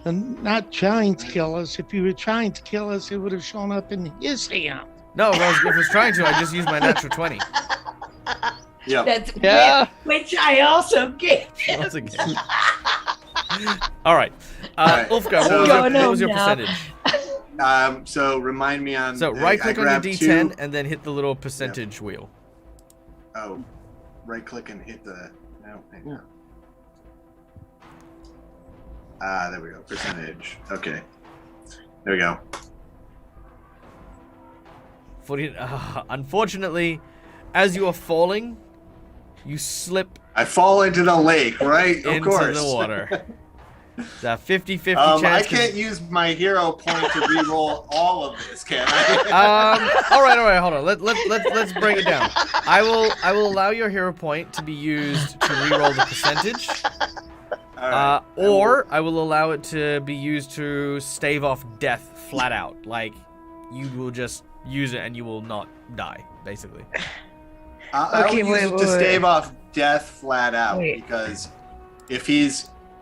And not trying to kill us. If you were trying to kill us, it would have shown up in his hand. No, if I was trying to, I just used my natural 20. Yep. That's Yeah. which I also gave him. Once again. All right. Alright, Ulfgar, so- what was your Now. percentage? So remind me on. So right click I on your grabbed D10 two- and then hit the little percentage wheel. Oh, right click and hit the. No, hang on. There we go. Percentage. Okay. There we go. Unfortunately, as you are falling, you slip I fall into the lake, right? Of into course. the water. It's a 50-50 I chance. can't use my hero point to re-roll all of this, can I? All right. Hold on. Let's break it down. I will allow your hero point to be used to reroll the percentage, All right. or I will allow it to be used to stave off death flat out. Like you will just use it and you will not die, basically. I Okay, will use it wait, to wait. stave off death flat out Wait. because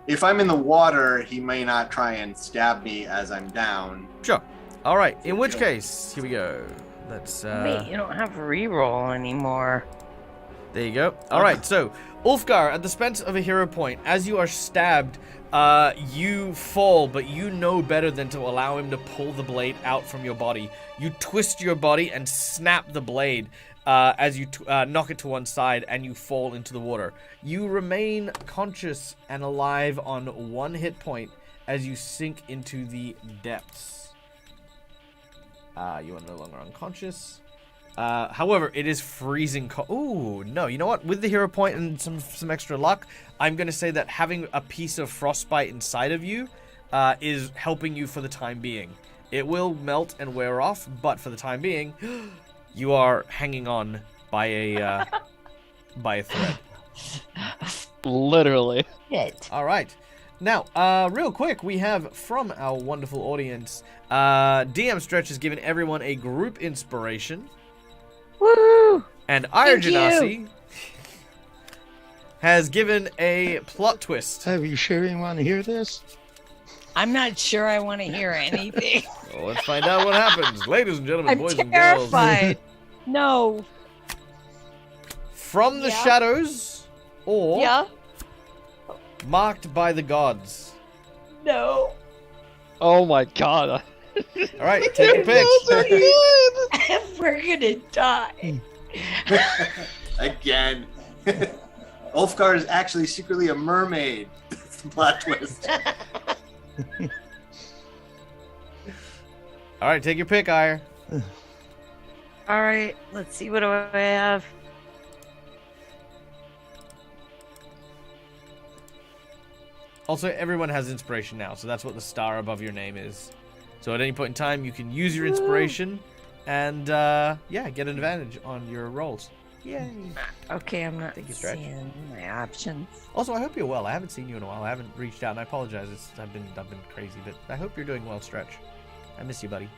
if I'm in the water, he may not try and stab me as I'm down. Sure. All right. In which case, here we go. Let's. Wait, you don't have reroll anymore. There you go. All right, so Ulfgar, at the expense of a hero point, as you are stabbed, you fall, but you know better than to allow him to pull the blade out from your body. You twist your body and snap the blade as you knock it to one side, and you fall into the water. You remain conscious and alive on 1 hit point as you sink into the depths. You are no longer unconscious. However, it is freezing cold. Ooh, no. You know what? With the hero point and some extra luck, I'm going to say that having a piece of frostbite inside of you is helping you for the time being. It will melt and wear off, but for the time being, you are hanging on by a thread. Literally. Shit. All right. Now, real quick, we have from our wonderful audience, DM Stretch has given everyone a group inspiration. Woo! And Thank Janasi has given a plot twist. Are you sure you want to hear this? I'm not sure I want to hear anything. Well, let's find out what happens. Ladies and gentlemen, I'm boys and girls. terrified. No. From the Yeah. shadows or Yeah. marked by the gods. No. Oh my god. All right, take your picks. We're gonna die. Again. Ulfgar is actually secretly a mermaid. That's the plot twist. All right, take your pick, Ire. All right. Let's see. What do I have? Also, everyone has inspiration now, so that's what the star above your name is. So at any point in time, you can use your inspiration and, yeah, get an advantage on your rolls. Yay. Okay, I'm not Thank you, Stretch. seeing my options. Also, I hope you're well. I haven't seen you in a while. I haven't reached out, and I apologize. I've been crazy, but I hope you're doing well, Stretch. I miss you, buddy.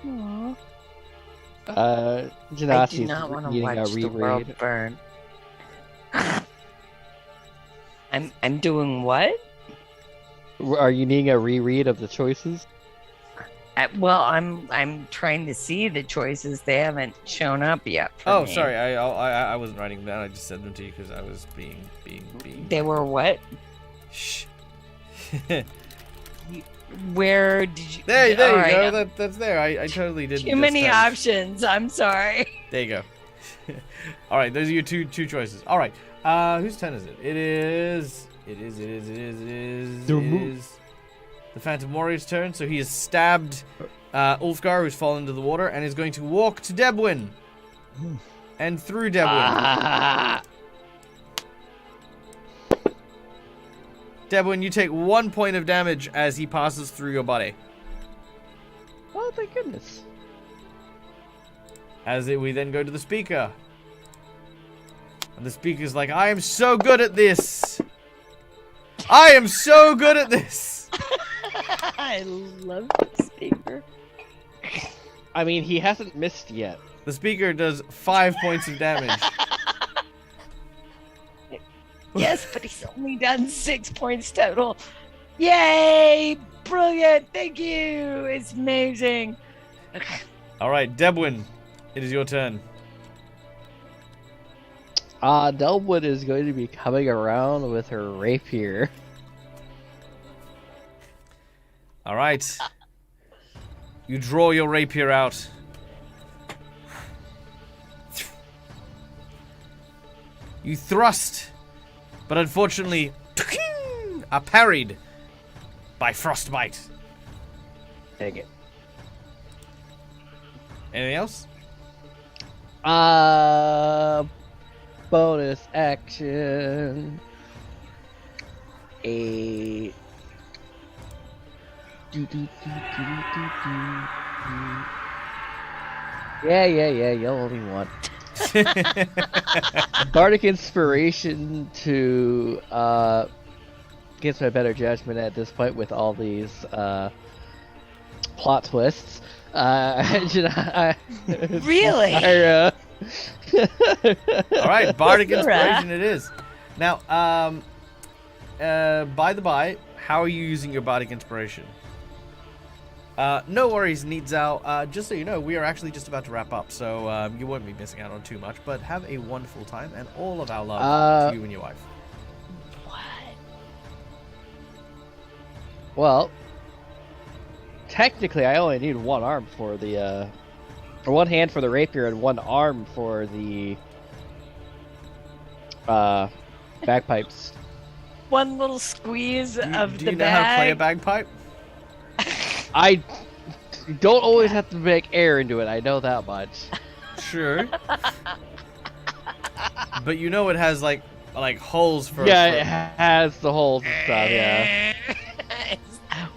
Aww. I do Janasi's not want to reading a watch the world reread. burn. I'm doing what? Are you needing a reread of the choices? Well, I'm trying to see the choices. They haven't shown up yet. For Oh, me. sorry. I wasn't writing them down. I just said them to you because I was being. They were what? Shh. Where did you? There you All right, go. That's there. I totally didn't. Too many just have- options. I'm sorry. There you go. All right, those are your two choices. All right, whose turn is it? It is the Phantom Warrior's turn. So he has stabbed Ulfgar, who's fallen into the water, and is going to walk to Delbwin and through Delbwin. Ah, Delbwin, you take 1 point of damage as he passes through your body. oh, thank goodness. We then go to the speaker. And the speaker's like, I am so good at this. I am so good at this. I love the speaker. I mean, he hasn't missed yet. The speaker does 5 points of damage. Yes, but he's only done 6 points total. Yay! Brilliant! Thank you! It's amazing. Alright, Delbwin, it is your turn. Delbwin is going to be coming around with her rapier. Alright. You draw your rapier out. You thrust, but unfortunately are parried by Frostbite. Take it. Anything else? Bonus action. A. Yeah, you only want. Bardic inspiration to against my better judgment at this point with all these plot twists. Really? Alright, Bardic inspiration it is. Now, by the by, how are you using your Bardic inspiration? No worries, Needzao. Just so you know, we are actually just about to wrap up, so you won't be missing out on too much, but have a wonderful time, and all of our love to you and your wife. What? Well, technically, I only need one arm for the, or one hand for the rapier and one arm for the, bagpipes. One little squeeze of Do the you know how to play a bag. bagpipe? I don't always have to make air into it, I know that much. Sure. But you know it has like holes for. Yeah, it has the holes and stuff, yeah.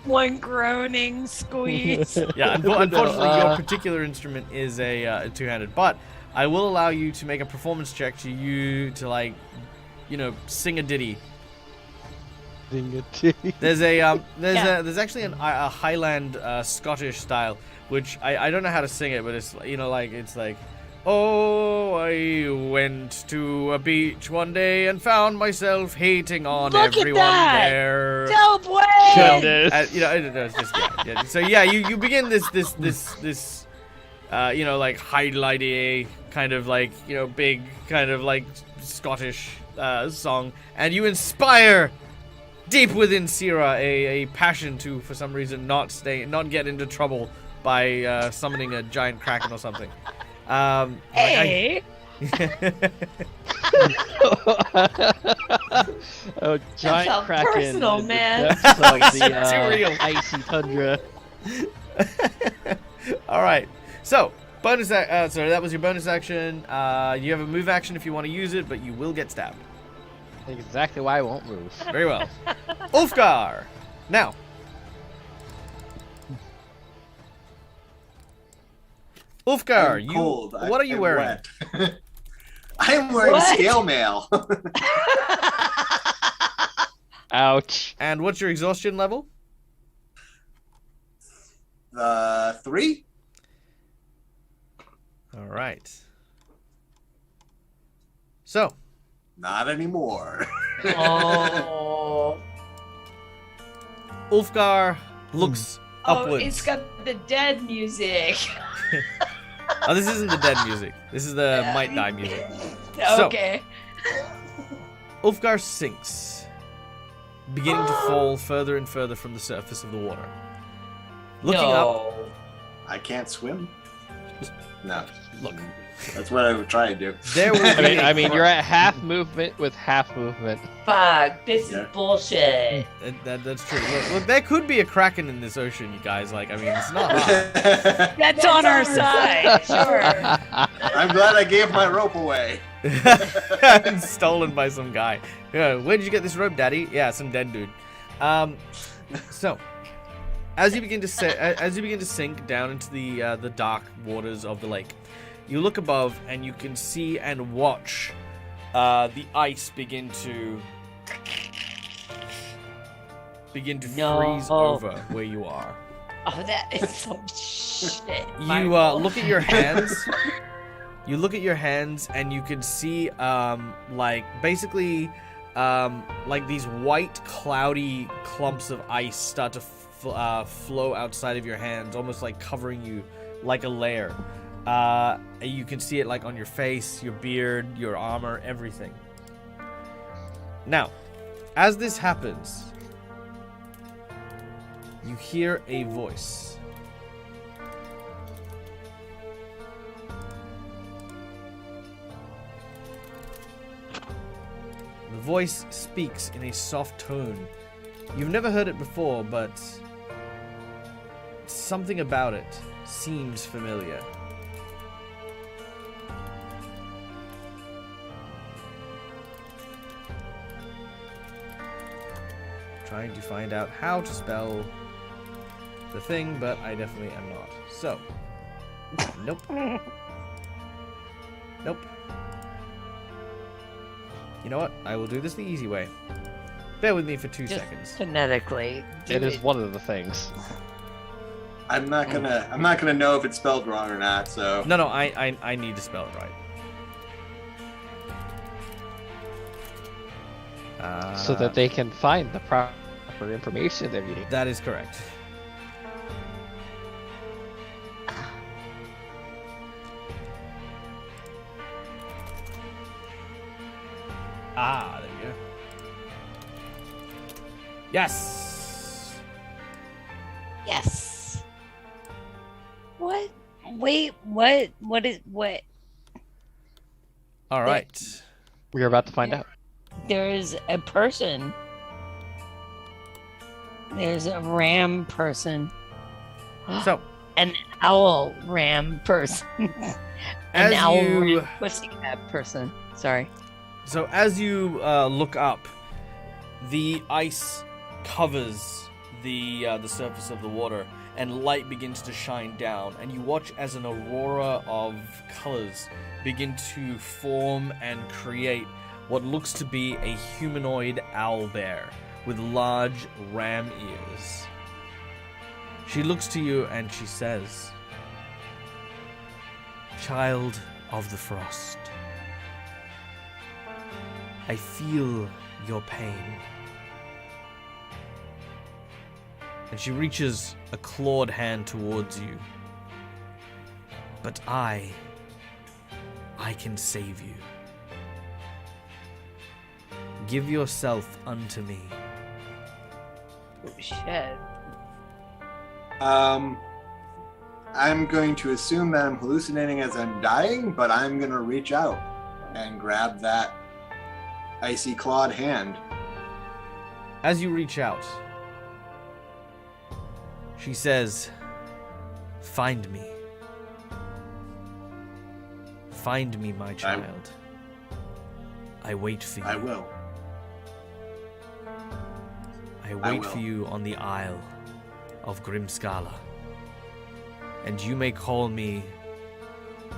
One groaning squeeze. Yeah, unfortunately, your particular instrument is a two-handed. But I will allow you to make a performance check to sing a ditty. There's there's actually a Highland Scottish style, which I don't know how to sing it, but it's it's like, oh, I went to a beach one day and found myself hating on Look everyone at that! there. Delbwin! It's just yeah. So yeah, you begin this highlighty kind of big kind of Scottish song, and you inspire deep within Sierra a passion to, for some reason, not get into trouble by summoning a giant kraken or something. Hey! Oh, giant felt kraken. personal, in the man. depths of the, Too real. icy tundra. All right. So bonus. Sorry, that was your bonus action. You have a move action if you want to use it, but you will get stabbed. Exactly why I won't move. Very well. Ulfgar. Now. Ulfgar, I'm cold. what are you I'm wearing? wet. I am wearing What? scale mail. Ouch. And what's your exhaustion level? 3? All right. So. Not anymore. Oh. Ulfgar looks upwards. Oh, it's got the dead music. Oh, this isn't the dead music. This is the might die music. Okay. Ulfgar sinks, beginning to fall further and further from the surface of the water. Looking up. I can't swim? No. Look. That's what I would try to do. There will be. I mean, you're at half movement with half movement. Fuck, this Yeah. is bullshit. That's true. Look, there could be a kraken in this ocean, you guys. It's not hard. That's on our side. Sure. I'm glad I gave my rope away. Stolen by some guy. Yeah, where did you get this rope, Daddy? Yeah, some dead dude. So, as you begin to sink down into the dark waters of the lake, You look above, and you can see and watch the ice begin to No. freeze over where you are. Oh, that is some shit. You look at your hands. You look at your hands, and you can see, like these white, cloudy clumps of ice start to flow outside of your hands, almost like covering you like a layer. You can see it like on your face, your beard, your armor, everything. Now, as this happens, you hear a voice. The voice speaks in a soft tone. You've never heard it before, but something about it seems familiar. Trying to find out how to spell the thing, but I definitely am not. So, nope. Nope. You know what? I will do this the easy way. Bear with me for 2 Just seconds. phonetically. It is one of the things. I'm not gonna know if it's spelled wrong or not. So No, I need to spell it right. So that they can find the proper information they're needing. That is correct. Ah, there we go. Yes! Yes. What? Wait, what? What is what? Alright. We are about to find out. There is a person. There's a ram person. So, An owl ram person. An As owl you- ram pussycat person. Sorry. So as you look up, the ice covers the surface of the water, and light begins to shine down. And you watch as an aurora of colors begin to form and create what looks to be a humanoid owl bear with large ram ears. She looks to you and she says, "Child of the frost, I feel your pain." And she reaches a clawed hand towards you. "But I can save you. Give yourself unto me." Oh, shit. I'm going to assume that I'm hallucinating as I'm dying, but I'm gonna reach out and grab that icy clawed hand. As you reach out, she says, "Find me. Find me, my child. I wait for you. I will. I I wait will. for you on the Isle of Grimskala. And you may call me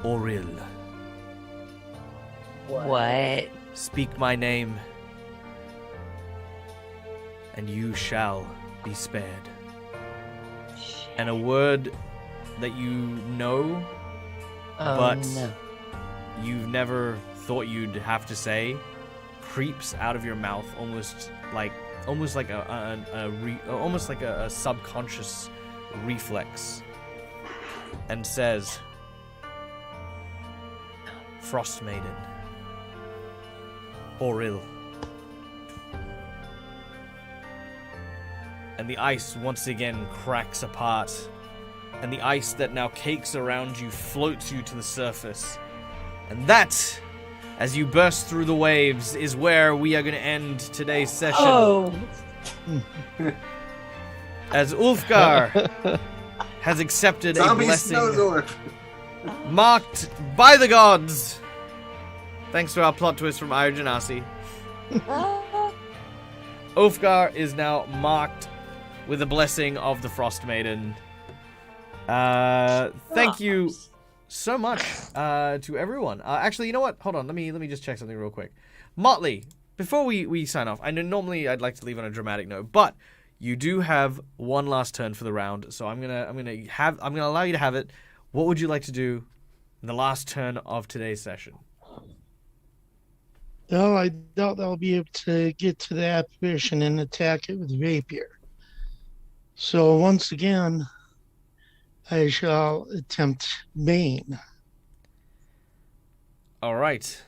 Oril. What? Speak my name, and you shall be spared." And a word that you know, Oh, but no. you've never thought you'd have to say, creeps out of your mouth, almost like a subconscious reflex, and says, "Frostmaiden, Oril." And the ice once again cracks apart, and the ice that now cakes around you floats you to the surface. And that, as you burst through the waves, is where we are going to end today's session. Oh, As Ulfgar has accepted a Zombie blessing Snowzorb. marked by the gods. Thanks to our plot twist from Aya Janasi. Ulfgar is now marked with the blessing of the Frostmaiden. Thank you so much to everyone. Actually, you know what? Hold on. Let me just check something real quick. Motley, before we sign off, I know normally I'd like to leave on a dramatic note, but you do have one last turn for the round, so I'm gonna allow you to have it. What would you like to do in the last turn of today's session? Well, I doubt I'll be able to get to the apparition and attack it with rapier. So once again, I shall attempt Bane. All right.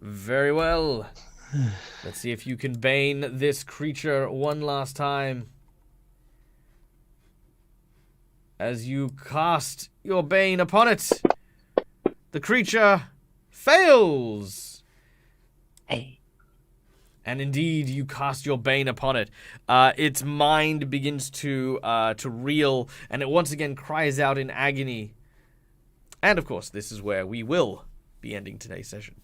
Very well. Let's see if you can bane this creature one last time. As you cast your bane upon it, the creature fails. Hey. And indeed, you cast your bane upon it. Its mind begins to reel, and it once again cries out in agony. And of course, this is where we will be ending today's session.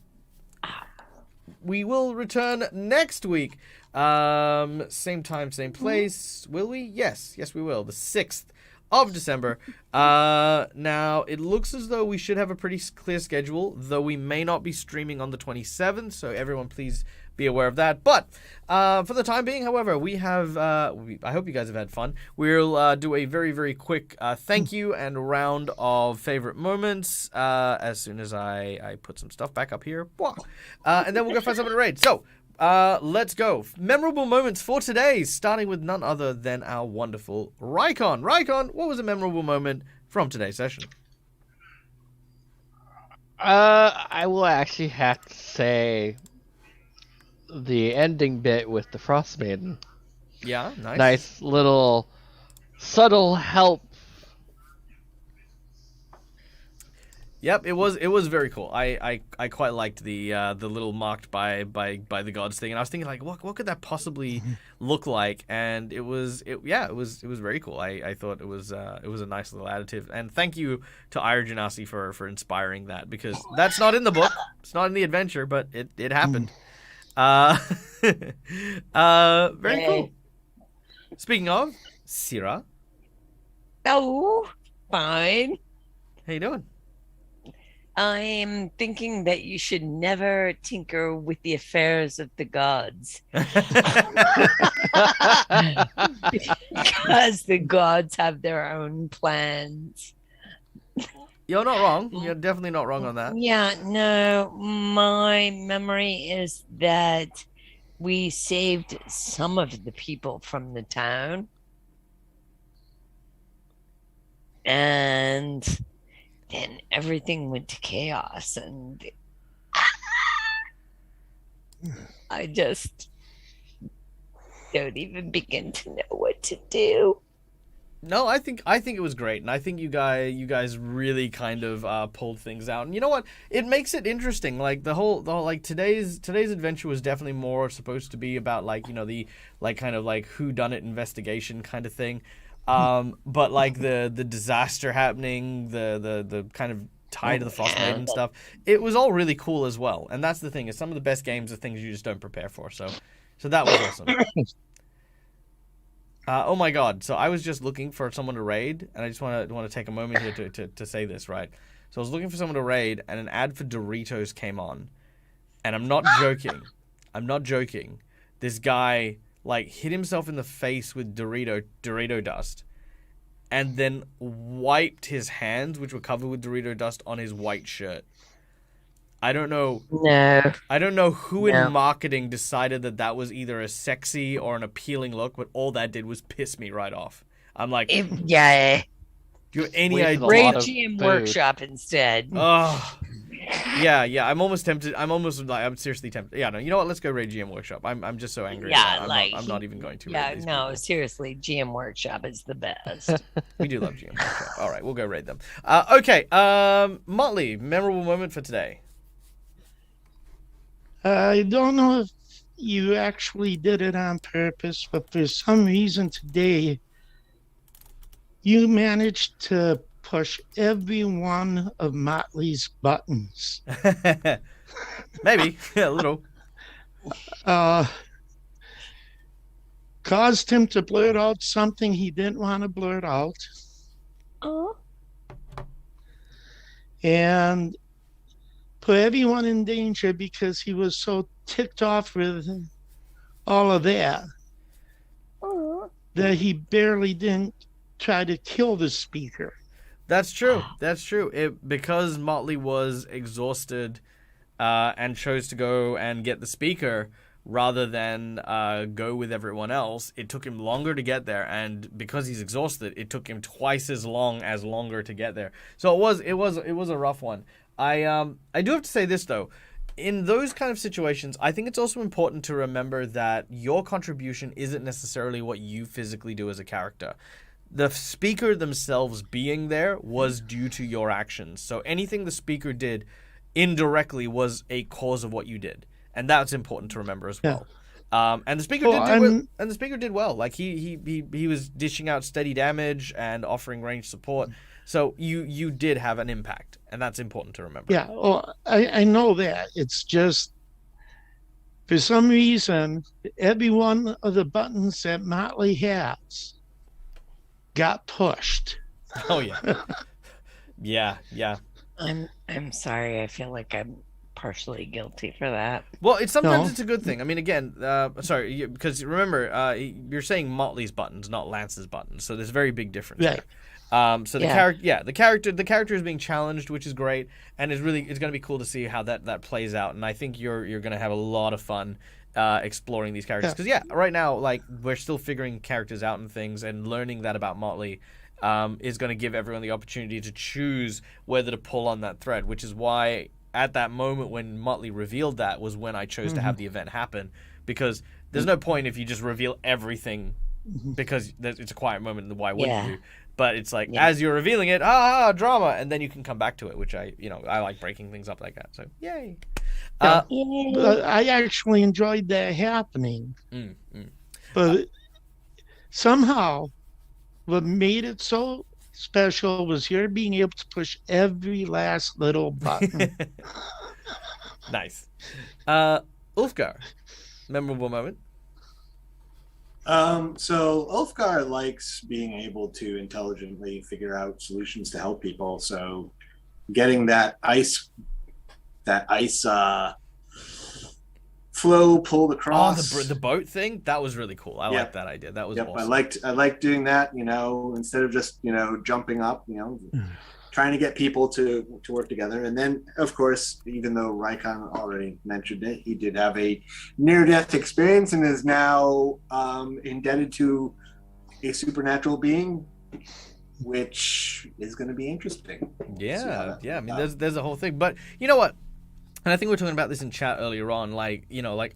We will return next week. Same time, same place. Will we? Yes, we will. The 6th of December. Now, it looks as though we should have a pretty clear schedule, though we may not be streaming on the 27th, so everyone please be aware of that. But for the time being, however, we have, I hope you guys have had fun. We'll do a very, very quick thank you and round of favorite moments as soon as I put some stuff back up here. And then we'll go find something to raid. So, let's go. Memorable moments for today, starting with none other than our wonderful Rykon. Rykon, what was a memorable moment from today's session? I will actually have to say the ending bit with the Frostmaiden. Yeah, nice. Nice little subtle help. Yep, it was very cool. I quite liked the little marked by the gods thing, and I was thinking like, what could that possibly look like? And it was very cool. I thought it was a nice little additive, and thank you to Ira Janasi for inspiring that, because that's not in the book, it's not in the adventure, but it happened. Very cool. Speaking of, Syrah, Oh, fine. how you doing? I'm thinking that you should never tinker with the affairs of the gods. Because the gods have their own plans. You're not wrong. You're definitely not wrong on that. Yeah, no, my memory is that we saved some of the people from the town. And then everything went to chaos, and I just don't even begin to know what to do. No, I think it was great, and I think you guys really kind of pulled things out. And you know what? It makes it interesting. Like the whole like today's adventure was definitely more supposed to be about like, you know, the like kind of like whodunit investigation kind of thing. But like the disaster happening, the kind of tie to the Frostmaiden stuff, it was all really cool as well. And that's the thing, is some of the best games are things you just don't prepare for. So that was awesome. Oh my god! So I was just looking for someone to raid, and I just want to take a moment here to say this, right? So I was looking for someone to raid, and an ad for Doritos came on, and I'm not joking. I'm not joking. This guy like hit himself in the face with Dorito dust, and then wiped his hands, which were covered with Dorito dust, on his white shirt. I don't know. No. I don't know who in marketing decided that was either a sexy or an appealing look, but all that did was piss me right off. I'm like, Yeah. do you have any Wasted a idea? lot Raid of GM food. Workshop instead. Oh, yeah. I'm almost tempted. I'm seriously tempted. Yeah, no. You know what? Let's go raid GM Workshop. I'm just so angry. Yeah, I'm not even going to. Yeah, raid these no, people. seriously, GM Workshop is the best. We do love GM Workshop. All right, we'll go raid them. Okay. Motley, memorable moment for today. I don't know if you actually did it on purpose, but for some reason today, you managed to push every one of Motley's buttons. Maybe a little. Caused him to blurt out something he didn't want to blurt out. Oh, and put everyone in danger because he was so ticked off with all of that oh. that he barely didn't try to kill the speaker. That's true. That's true. Because Motley was exhausted and chose to go and get the speaker rather than go with everyone else, it took him longer to get there, and because he's exhausted, it took him twice as longer to get there. So it was a rough one. I do have to say this though. In those kind of situations, I think it's also important to remember that your contribution isn't necessarily what you physically do as a character. The speaker themselves being there was due to your actions. So anything the speaker did indirectly was a cause of what you did, and that's important to remember as well. And the speaker and the speaker did well. Like he was dishing out steady damage and offering ranged support. So you did have an impact, and that's important to remember. Yeah, well, I know that. It's just, for some reason, every one of the buttons that Motley has got pushed. Oh yeah. Yeah. I'm sorry. I feel like I'm partially guilty for that. Well, sometimes No. it's a good thing. I mean, again, sorry, because remember, you're saying Motley's buttons, not Lance's buttons, so there's a very big difference Right. there. So Yeah. the character is being challenged, which is great, and it's going to be cool to see how that plays out. And I think you're going to have a lot of fun exploring these characters, because right now, like, we're still figuring characters out and things, and learning that about Motley is going to give everyone the opportunity to choose whether to pull on that thread, which is why at that moment when Motley revealed that was when I chose to have the event happen, because there's no point if you just reveal everything because it's a quiet moment, and why wouldn't you? But it's like, as you're revealing it, drama, and then you can come back to it, which I like breaking things up like that. So yay. I actually enjoyed that happening. But somehow, what made it so special was your being able to push every last little button. Nice. Ulfgar, memorable moment. So Ulfgar likes being able to intelligently figure out solutions to help people. So getting that ice flow pulled across. The boat thing, that was really cool. I like that idea. That was awesome. I liked doing that, instead of just, jumping up, trying to get people to work together. And then, of course, even though Rykon already mentioned it, he did have a near-death experience and is now indebted to a supernatural being, which is going to be interesting. Yeah. I mean, there's a whole thing. But you know what? And I think we were talking about this in chat earlier on, like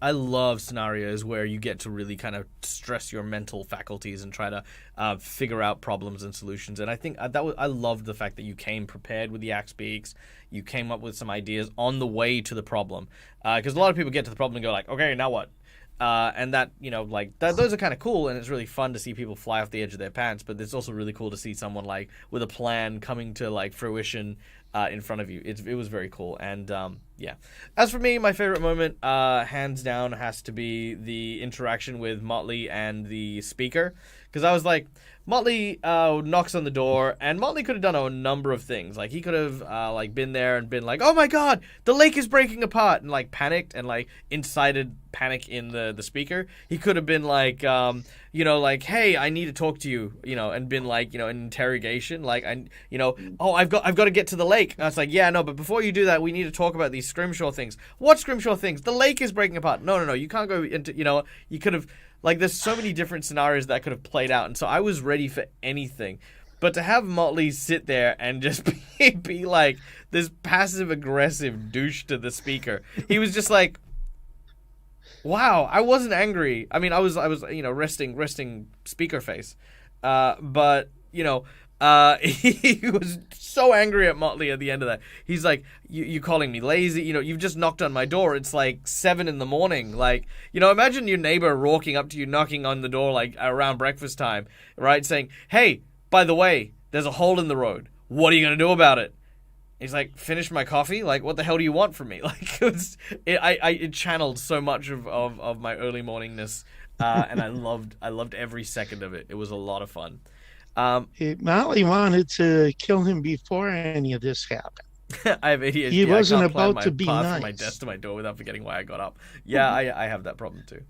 I love scenarios where you get to really kind of stress your mental faculties and try to figure out problems and solutions. And I think I loved the fact that you came prepared with the axe beaks. You came up with some ideas on the way to the problem, because a lot of people get to the problem and go like, okay, now what? And that, those are kind of cool, and it's really fun to see people fly off the edge of their pants, but it's also really cool to see someone like with a plan coming to like fruition in front of you. It was very cool. And as for me, my favorite moment hands down has to be the interaction with Motley and the speaker, because I was like, Motley knocks on the door, and Motley could have done a number of things. Like, he could have been there and been like, oh my god, the lake is breaking apart, and like panicked and like incited panic in the speaker. He could have been like, hey, I need to talk to you, and been like, an interrogation, like, I've got to get to the lake. And I was like, yeah, no, but before you do that, we need to talk about these Scrimshaw things. What Scrimshaw things? The lake is breaking apart. No, you can't go into, you could have, like, there's so many different scenarios that could have played out, and so I was ready for anything. But to have Motley sit there and just be like this passive-aggressive douche to the speaker, he was just like, wow, I wasn't angry. I mean, I was resting speaker face. But he was so angry at Motley at the end of that. He's like, you calling me lazy? You've just knocked on my door. It's like 7 a.m. Like, imagine your neighbor walking up to you, knocking on the door like around breakfast time, right? Saying, hey, by the way, there's a hole in the road. What are you going to do about it? He's like, finish my coffee? Like, what the hell do you want from me? Like, it channeled so much of my early morningness, and I loved every second of it. It was a lot of fun. Motley wanted to kill him before any of this happened. I have ADHD. He wasn't I can't plan about my to be path from nice. my desk to my door without forgetting why I got up. Yeah, I have that problem too.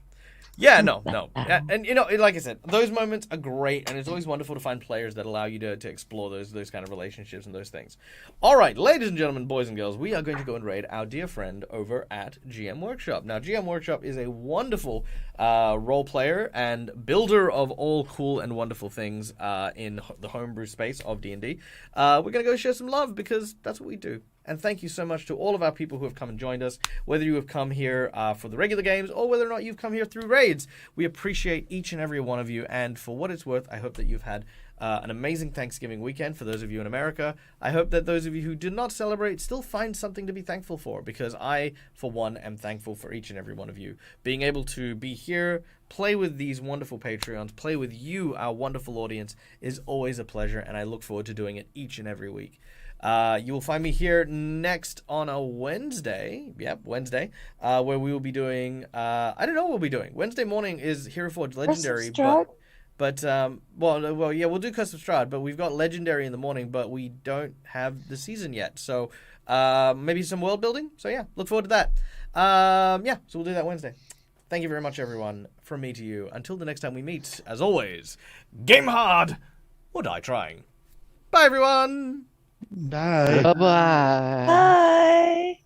Yeah, no. And you know, like I said, those moments are great, and it's always wonderful to find players that allow you to explore those kind of relationships and those things. All right, ladies and gentlemen, boys and girls, we are going to go and raid our dear friend over at GM Workshop. Now, GM Workshop is a wonderful role player and builder of all cool and wonderful things in the homebrew space of D&D. We're going to go share some love because that's what we do. And thank you so much to all of our people who have come and joined us, whether you have come here for the regular games or whether or not you've come here through raids. We appreciate each and every one of you, and for what it's worth, I hope that you've had an amazing Thanksgiving weekend for those of you in America. I hope that those of you who did not celebrate still find something to be thankful for, because I, for one, am thankful for each and every one of you. Being able to be here, play with these wonderful Patreons, play with you, our wonderful audience, is always a pleasure, and I look forward to doing it each and every week. You will find me here next on a Wednesday. Yep, Wednesday. Where we will be doing. I don't know what we'll be doing. Wednesday morning is Hero Forge Legendary. But yeah, we'll do Custom Strahd, but we've got Legendary in the morning, but we don't have the season yet. So maybe some world building. So yeah, look forward to that. Yeah, so we'll do that Wednesday. Thank you very much, everyone. From me to you. Until the next time we meet, as always, game hard or die trying. Bye, everyone. Bye. Bye-bye. Bye.